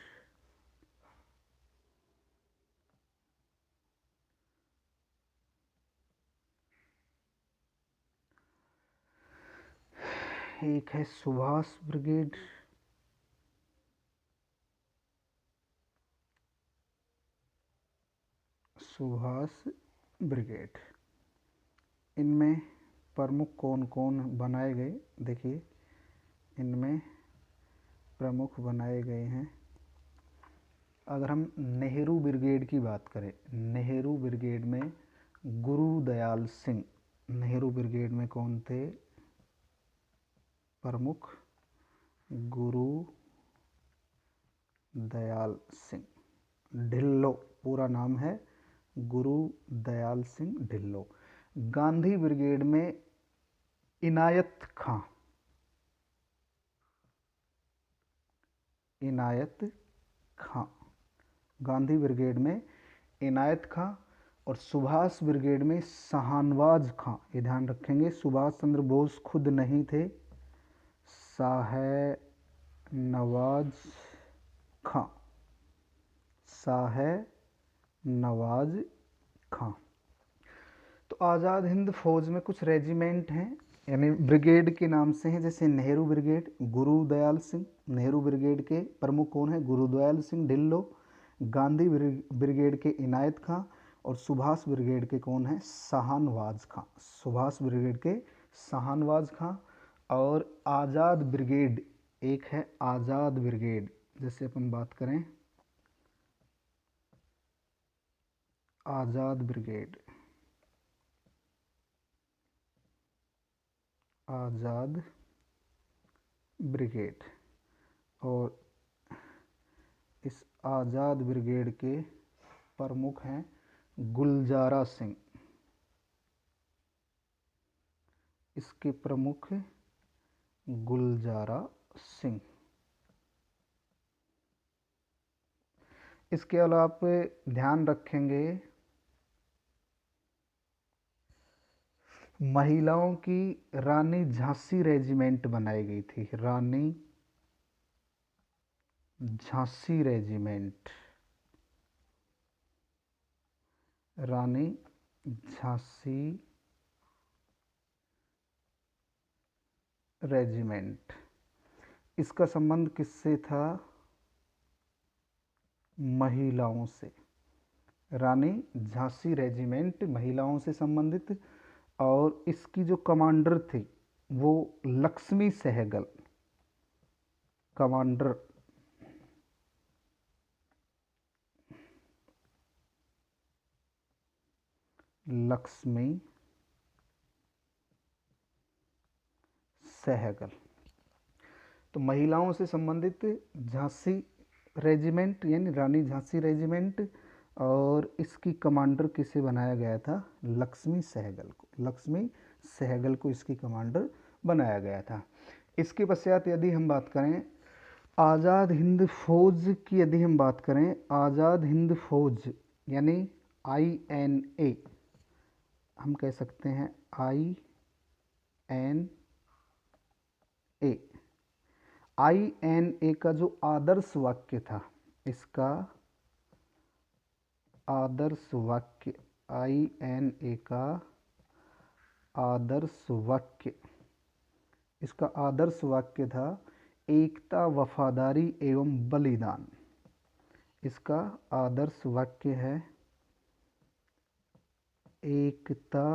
A: एक है सुभाष ब्रिगेड। सुभाष ब्रिगेड। इनमें प्रमुख कौन कौन बनाए गए, देखिए इनमें प्रमुख बनाए गए हैं। अगर हम नेहरू ब्रिगेड की बात करें, नेहरू ब्रिगेड में गुरुदयाल सिंह, नेहरू ब्रिगेड में कौन थे प्रमुख? गुरुदयाल सिंह ढिल्लो, पूरा नाम है गुरुदयाल सिंह ढिल्लो। गांधी ब्रिगेड में इनायत खां, इनायत खां। गांधी ब्रिगेड में इनायत खां और सुभाष ब्रिगेड में शाहनवाज खां। ये ध्यान रखेंगे, सुभाष चंद्र बोस खुद नहीं थे, शाहनवाज खां, शाहनवाज खां। तो आज़ाद हिंद फौज में कुछ रेजिमेंट हैं, यानी ब्रिगेड के नाम से हैं। जैसे नेहरू ब्रिगेड गुरुदयाल सिंह, नेहरू ब्रिगेड के प्रमुख कौन है? गुरुदयाल सिंह ढिल्लो। गांधी ब्रिगेड के इनायत खां और सुभाष ब्रिगेड के कौन है? शाहनवाज खां। सुभाष ब्रिगेड के शाहनवाज खां। और आज़ाद ब्रिगेड एक है, आज़ाद ब्रिगेड। जैसे अपन बात करें आज़ाद ब्रिगेड, आज़ाद ब्रिगेड, और इस आज़ाद ब्रिगेड के प्रमुख हैं गुलजारा सिंह। इसके प्रमुख गुलजारा सिंह। इसके अलावा आप ध्यान रखेंगे महिलाओं की रानी झांसी रेजिमेंट बनाई गई थी। रानी झांसी रेजिमेंट, रानी झांसी रेजिमेंट। इसका संबंध किससे था? महिलाओं से। रानी झांसी रेजिमेंट महिलाओं से संबंधित, और इसकी जो कमांडर थी वो लक्ष्मी सहगल। कमांडर लक्ष्मी सहगल। तो महिलाओं से संबंधित झांसी रेजिमेंट यानी रानी झांसी रेजिमेंट, और इसकी कमांडर किसे बनाया गया था? लक्ष्मी सहगल को। लक्ष्मी सहगल को इसकी कमांडर बनाया गया था। इसके पश्चात यदि हम बात करें आज़ाद हिंद फौज की, यदि हम बात करें आज़ाद हिंद फौज यानी INA, हम कह सकते हैं INA का जो आदर्श वाक्य था, इसका आदर्श वाक्य, INA का आदर्श वाक्य, इसका आदर्श वाक्य था एकता, वफादारी एवं बलिदान। इसका आदर्श वाक्य है एकता,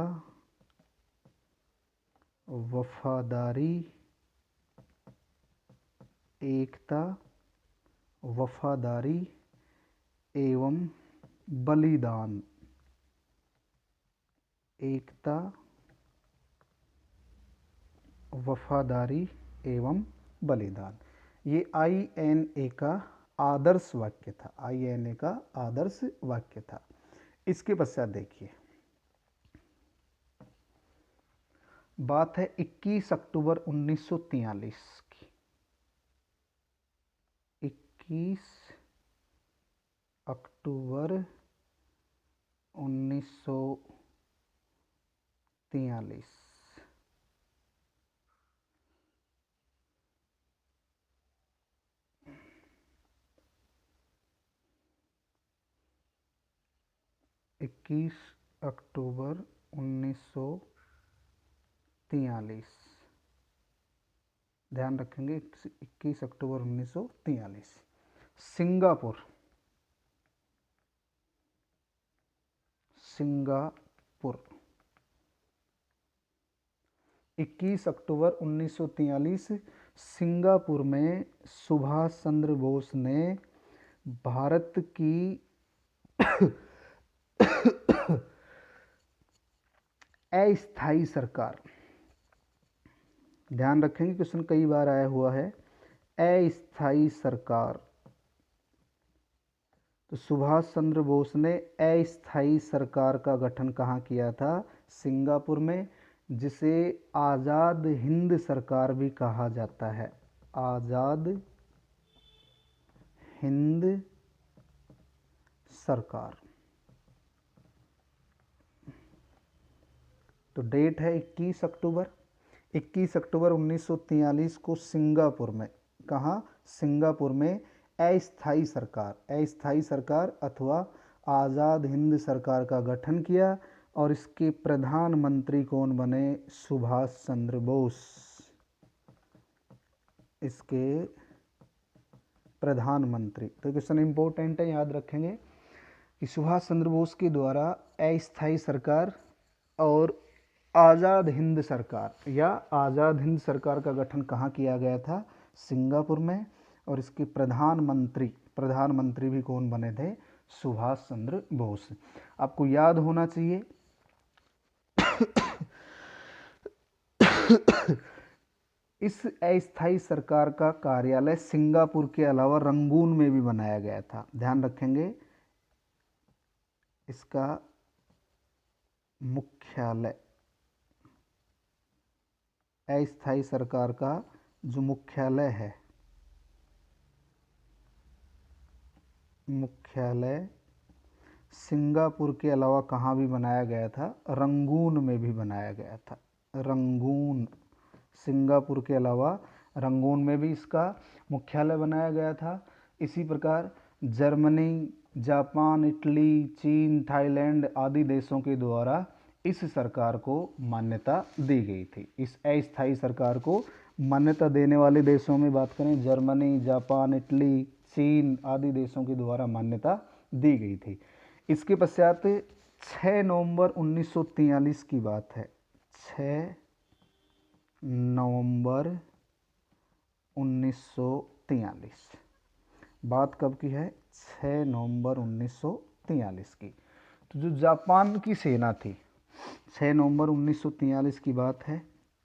A: वफादारी, एकता वफादारी एवं बलिदान, एकता, वफादारी एवं बलिदान। ये INA का आदर्श वाक्य था, INA का आदर्श वाक्य था। इसके पश्चात देखिए, बात है 21 अक्टूबर 1943 की। 21 अक्टूबर 1943। इक्कीस अक्टूबर 1943, ध्यान रखेंगे 21 अक्टूबर 1943। सिंगापुर, सिंगापुर 21 अक्टूबर 1943 सिंगापुर में सुभाष चंद्र बोस ने भारत की अस्थायी सरकार, ध्यान रखेंगे क्वेश्चन कई बार आया हुआ है, अस्थायी सरकार। तो सुभाष चंद्र बोस ने अस्थायी सरकार का गठन कहाँ किया था? सिंगापुर में, जिसे आज़ाद हिंद सरकार भी कहा जाता है, आज़ाद हिंद सरकार। तो डेट है 21 अक्टूबर 1943 को सिंगापुर में, कहाँ? सिंगापुर में अस्थायी सरकार अथवा आज़ाद हिंद सरकार का गठन किया और इसके प्रधानमंत्री कौन बने? सुभाष चंद्र बोस। इसके प्रधानमंत्री। तो क्वेश्चन इंपॉर्टेंट है, याद रखेंगे कि सुभाष चंद्र बोस के द्वारा अस्थायी सरकार और आज़ाद हिंद सरकार या आज़ाद हिंद सरकार का गठन कहाँ किया गया था? सिंगापुर में। और इसके प्रधानमंत्री भी कौन बने थे? सुभाष चंद्र बोस। आपको याद होना चाहिए इस अस्थायी सरकार का कार्यालय सिंगापुर के अलावा रंगून में भी बनाया गया था, ध्यान रखेंगे। इसका मुख्यालय, अस्थायी सरकार का जो मुख्यालय है, मुख्यालय सिंगापुर के अलावा कहाँ भी बनाया गया था? रंगून में भी बनाया गया था। रंगून, सिंगापुर के अलावा रंगून में भी इसका मुख्यालय बनाया गया था। इसी प्रकार जर्मनी, जापान, इटली, चीन, थाईलैंड आदि देशों के द्वारा इस सरकार को मान्यता दी गई थी। इस अस्थायी सरकार को मान्यता देने वाले देशों में बात करें, जर्मनी, जापान, इटली, चीन आदि देशों के द्वारा मान्यता दी गई थी। इसके पश्चात 6 नवंबर 1943 की बात है। 6 नवंबर 1943, बात कब की है? 6 नवंबर 1943 की। तो जो जापान की सेना थी, 6 नवंबर 1943 की बात है,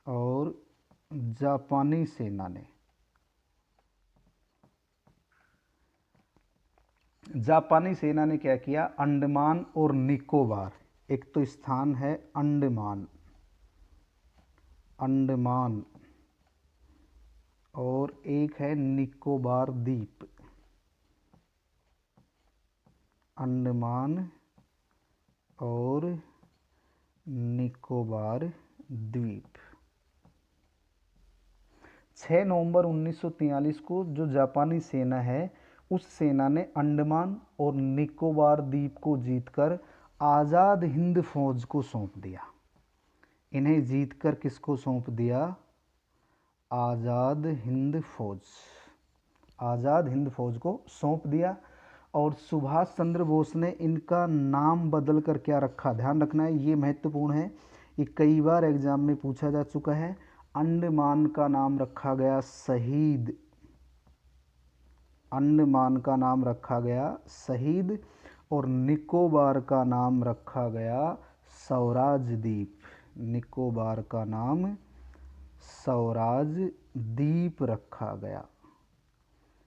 A: और जापानी सेना ने क्या किया? अंडमान और निकोबार, एक तो स्थान है अंडमान और एक है निकोबार द्वीप, अंडमान और निकोबार द्वीप। 6 नवंबर 1943 को जो जापानी सेना है, उस सेना ने अंडमान और निकोबार द्वीप को जीतकर आज़ाद हिंद फौज को सौंप दिया। इन्हें जीतकर किसको सौंप दिया? आज़ाद हिंद फौज को सौंप दिया। और सुभाष चंद्र बोस ने इनका नाम बदल कर क्या रखा? ध्यान रखना है, ये महत्वपूर्ण है, ये कई बार एग्जाम में पूछा जा चुका है। अंडमान का नाम रखा गया शहीद अंडमान का नाम रखा गया शहीद और निकोबार का नाम रखा गया स्वराज द्वीप। निकोबार का नाम स्वराज द्वीप रखा गया।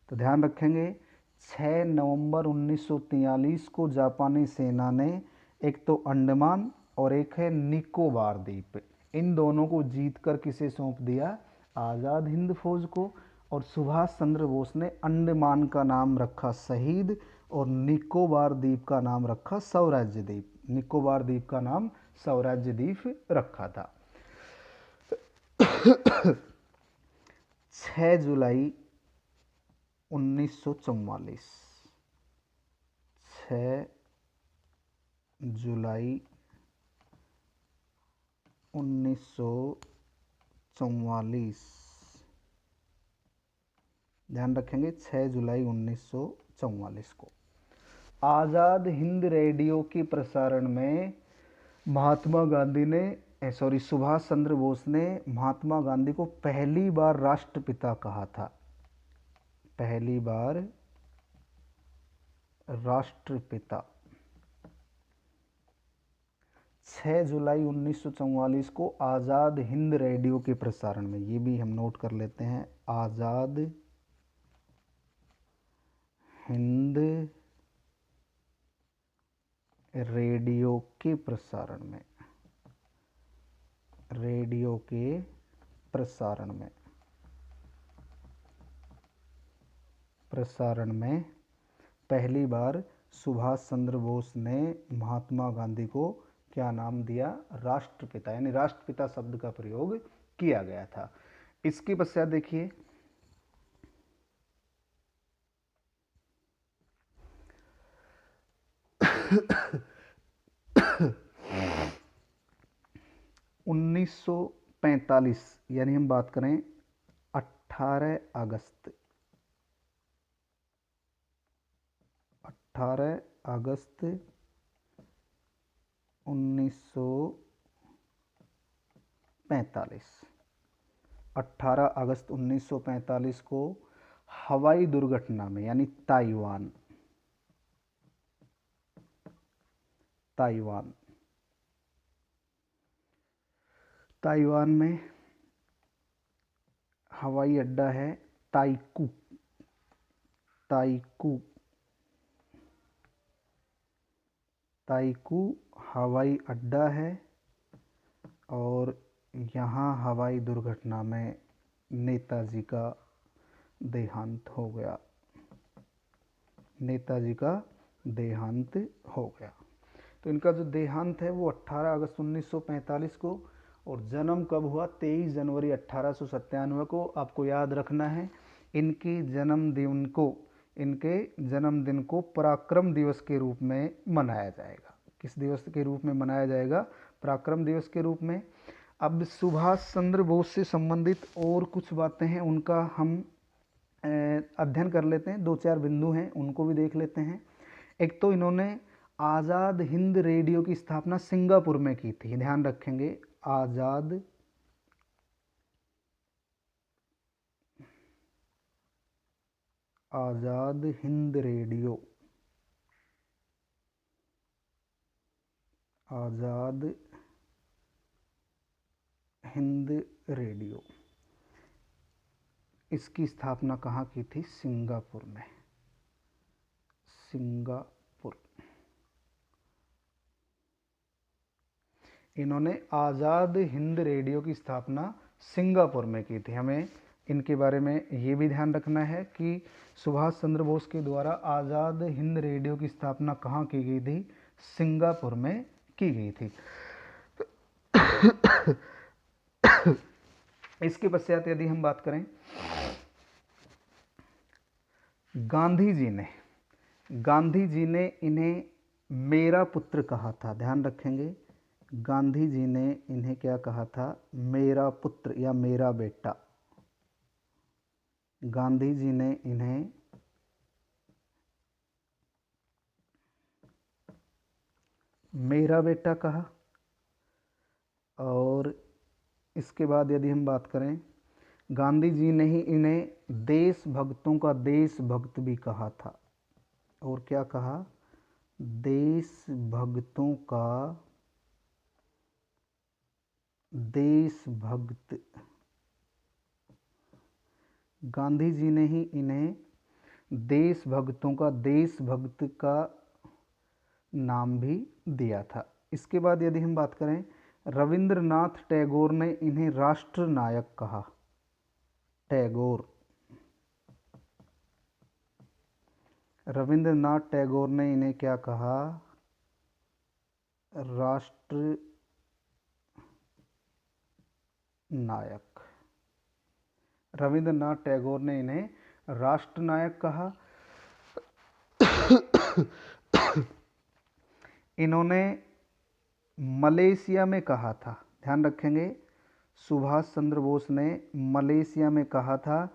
A: तो ध्यान रखेंगे 6 नवंबर 1943 को जापानी सेना ने एक तो अंडमान और एक है निकोबार द्वीप, इन दोनों को जीतकर किसे सौंप दिया? आज़ाद हिंद फौज को। और सुभाष चंद्र बोस ने अंडमान का नाम रखा शहीद और निकोबार द्वीप का नाम रखा स्वराज्य द्वीप। निकोबार द्वीप का नाम स्वराज्य द्वीप रखा था। 6 जुलाई 1944, 6 जुलाई 1944, ध्यान रखेंगे 6 जुलाई 1944 को आज़ाद हिंद रेडियो के प्रसारण में महात्मा गांधी ने सुभाष चंद्र बोस ने महात्मा गांधी को पहली बार राष्ट्रपिता कहा था। पहली बार राष्ट्रपिता 6 जुलाई 1944 को आज़ाद हिंद रेडियो के प्रसारण में, ये भी हम नोट कर लेते हैं, आज़ाद हिंद रेडियो के प्रसारण में, रेडियो के प्रसारण में पहली बार सुभाष चंद्र बोस ने महात्मा गांधी को क्या नाम दिया? राष्ट्रपिता, यानी राष्ट्रपिता शब्द का प्रयोग किया गया था। इसके पश्चात देखिए 1945, यानी हम बात करें 18 अगस्त 1945, 18 अगस्त 1945 को हवाई दुर्घटना में, यानी ताइवान में हवाई अड्डा है ताइकू हवाई अड्डा है, और यहाँ हवाई दुर्घटना में नेताजी का देहांत हो गया। तो इनका जो देहांत है वो 18 अगस्त 1945 को, और जन्म कब हुआ? 23 जनवरी 1897 को। आपको याद रखना है इनके जन्मदिन को पराक्रम दिवस के रूप में मनाया जाएगा। किस दिवस के रूप में मनाया जाएगा? पराक्रम दिवस के रूप में। अब सुभाष चंद्र बोस से संबंधित और कुछ बातें हैं, उनका हम अध्ययन कर लेते हैं। 2-4 बिंदु हैं, उनको भी देख लेते हैं। एक तो इन्होंने आज़ाद हिंद रेडियो की स्थापना सिंगापुर में की थी। ध्यान रखेंगे, आज़ाद हिंद रेडियो, आज़ाद हिंद रेडियो, इसकी स्थापना कहाँ की थी? सिंगापुर में। इन्होंने आज़ाद हिंद रेडियो की स्थापना सिंगापुर में की थी। हमें इनके बारे में ये भी ध्यान रखना है कि सुभाष चंद्र बोस के द्वारा आज़ाद हिंद रेडियो की स्थापना कहाँ की गई थी? सिंगापुर में की गई थी। इसके पश्चात यदि हम बात करें, गांधी जी ने इन्हें मेरा पुत्र कहा था। ध्यान रखेंगे, गांधी जी ने इन्हें क्या कहा था? मेरा पुत्र या मेरा बेटा। गांधी जी ने इन्हें मेरा बेटा कहा। और इसके बाद यदि हम बात करें गांधी जी ने ही इन्हें देशभक्तों का देशभक्त भी कहा था। और क्या कहा? देशभक्तों का देशभक्त। गांधी जी ने ही इन्हें देशभक्तों का देशभक्त का नाम भी दिया था। इसके बाद यदि हम बात करें, रविंद्रनाथ टैगोर ने इन्हें राष्ट्र नायक कहा। टैगोर, रविंद्रनाथ टैगोर ने इन्हें क्या कहा? राष्ट्र नायक। रविंद्रनाथ टैगोर ने इन्हें राष्ट्र नायक कहा। इन्होंने मलेशिया में कहा था, ध्यान रखेंगे, सुभाष चंद्र बोस ने मलेशिया में कहा था,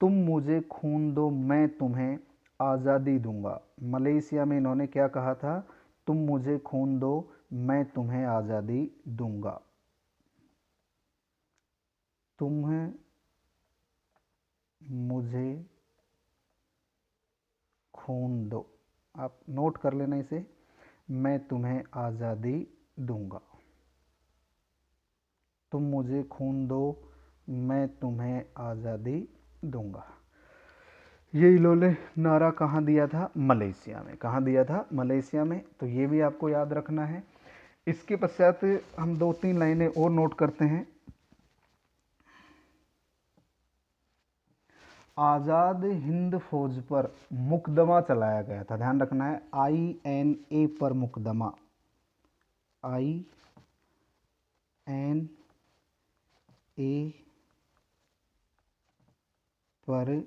A: तुम मुझे खून दो मैं तुम्हें आज़ादी दूंगा। मलेशिया में इन्होंने क्या कहा था? तुम मुझे खून दो मैं तुम्हें आज़ादी दूंगा। तुम्हें मुझे खून दो, आप नोट कर लेना इसे, मैं तुम्हें आज़ादी दूंगा। तुम मुझे खून दो मैं तुम्हें आज़ादी दूंगा। ये इन्होंने नारा कहाँ दिया था? मलेशिया में। कहाँ दिया था? मलेशिया में। तो ये भी आपको याद रखना है। इसके पश्चात हम 2-3 लाइनें और नोट करते हैं। आज़ाद हिंद फौज पर मुकदमा चलाया गया था, ध्यान रखना है, INA पर मुकदमा, INA पर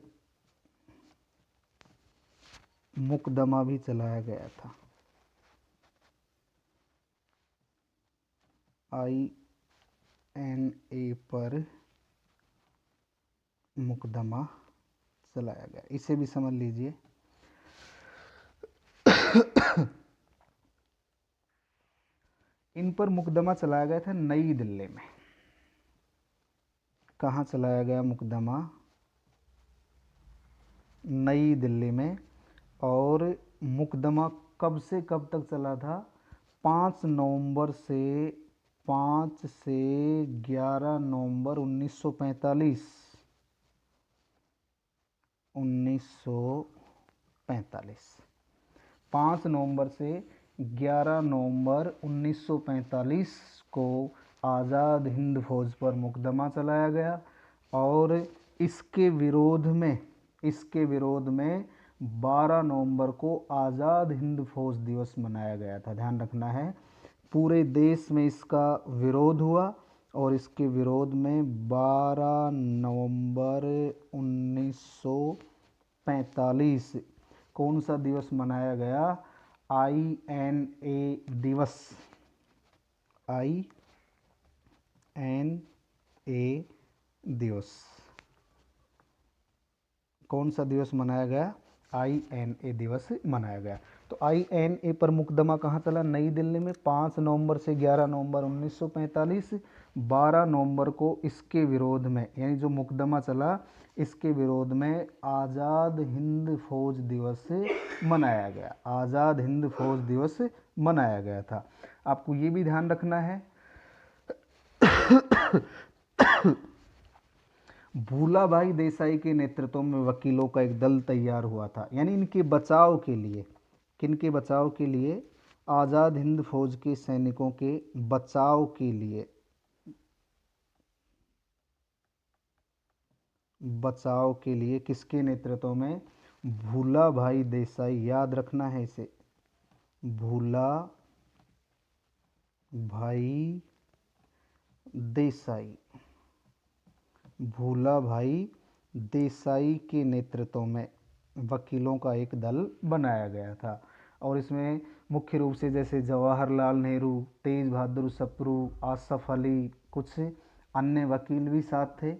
A: मुकदमा भी चलाया गया था। INA पर मुकदमा चलाया गया, इसे भी समझ लीजिए। इन पर मुकदमा चलाया गया था नई दिल्ली में। कहाँ चलाया गया मुकदमा? नई दिल्ली में। और मुकदमा कब से कब तक चला था? 5 नवंबर से 11 नवंबर 1945। 5 नवंबर से 11 नवंबर 1945 को आज़ाद हिंद फौज पर मुकदमा चलाया गया। और इसके विरोध में 12 नवंबर को आज़ाद हिंद फौज दिवस मनाया गया था, ध्यान रखना है। पूरे देश में इसका विरोध हुआ और इसके विरोध में 12 नवंबर 1945 कौन सा दिवस मनाया गया? INA दिवस। INA दिवस। कौन सा दिवस मनाया गया? INA दिवस मनाया गया। तो INA पर मुकदमा कहाँ चला? नई दिल्ली में। 5 नवंबर से 11 नवंबर 1945। 12 नवंबर को इसके विरोध में, यानी जो मुकदमा चला, इसके विरोध में आज़ाद हिंद फौज दिवस मनाया गया। आज़ाद हिंद फौज दिवस मनाया गया था। आपको ये भी ध्यान रखना है। भूलाभाई देसाई के नेतृत्व में वकीलों का एक दल तैयार हुआ था, यानी इनके बचाव के लिए। किनके बचाव के लिए? आज़ाद हिंद फौज के सैनिकों के बचाव के लिए। बचाव के लिए किसके नेतृत्व में? भूलाभाई देसाई, याद रखना है इसे, भूलाभाई देसाई। भूलाभाई देसाई के नेतृत्व में वकीलों का एक दल बनाया गया था। और इसमें मुख्य रूप से जैसे जवाहरलाल नेहरू, तेज बहादुर सप्रू, आसफ अली, कुछ अन्य वकील भी साथ थे।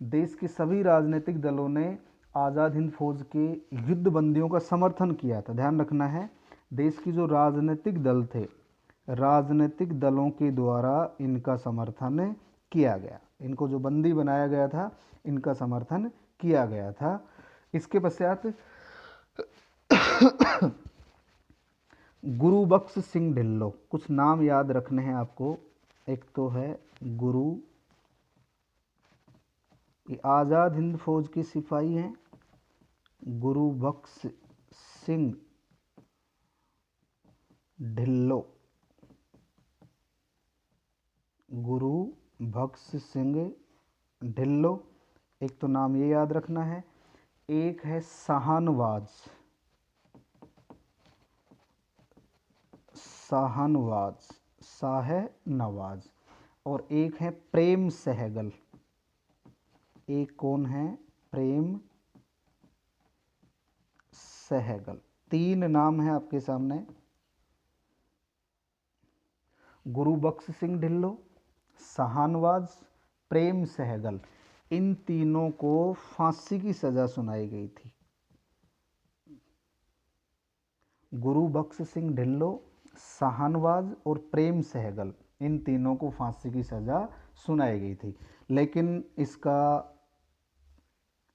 A: देश के सभी राजनीतिक दलों ने आज़ाद हिंद फौज के युद्ध बंदियों का समर्थन किया था, ध्यान रखना है। देश की जो राजनीतिक दल थे, राजनीतिक दलों के द्वारा इनका समर्थन किया गया। इनको जो बंदी बनाया गया था इनका समर्थन किया गया था। इसके पश्चात गुरुबख्श सिंह ढिल्लों, कुछ नाम याद रखने हैं आपको। एक तो है गुरु, ये आज़ाद हिंद फौज के सिपाही हैं, गुरुबख्श सिंह ढिल्लों, गुरुबख्श सिंह ढिल्लों। एक तो नाम ये याद रखना है। एक है शाहनवाज, शाहनवाज, शाह नवाज। और एक है प्रेम सहगल। एक कौन है? प्रेम सहगल। तीन नाम है आपके सामने, गुरुबख्श सिंह ढिल्लों, शाहनवाज, प्रेम सहगल। इन तीनों को फांसी की सजा सुनाई गई थी। गुरुबख्श सिंह ढिल्लों, शाहनवाज और प्रेम सहगल, इन तीनों को फांसी की सजा सुनाई गई थी। लेकिन इसका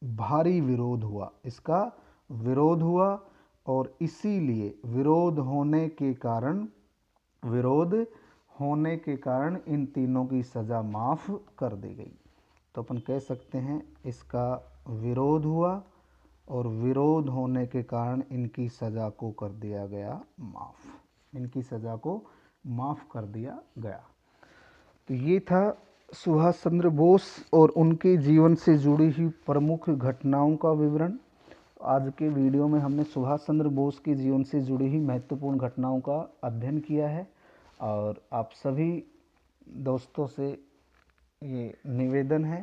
A: भारी विरोध हुआ, इसका विरोध हुआ और इसीलिए विरोध होने के कारण इन तीनों की सज़ा माफ़ कर दी गई। तो अपन कह सकते हैं इसका विरोध हुआ और विरोध होने के कारण इनकी सज़ा को कर दिया गया माफ़, इनकी सज़ा को माफ़ कर दिया गया। तो ये था सुभाष चंद्र बोस और उनके जीवन से जुड़ी हुई प्रमुख घटनाओं का विवरण। आज के वीडियो में हमने सुभाष चंद्र बोस के जीवन से जुड़ी हुई महत्वपूर्ण घटनाओं का अध्ययन किया है। और आप सभी दोस्तों से ये निवेदन है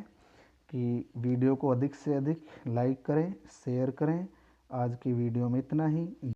A: कि वीडियो को अधिक से अधिक लाइक करें, शेयर करें। आज की वीडियो में इतना ही।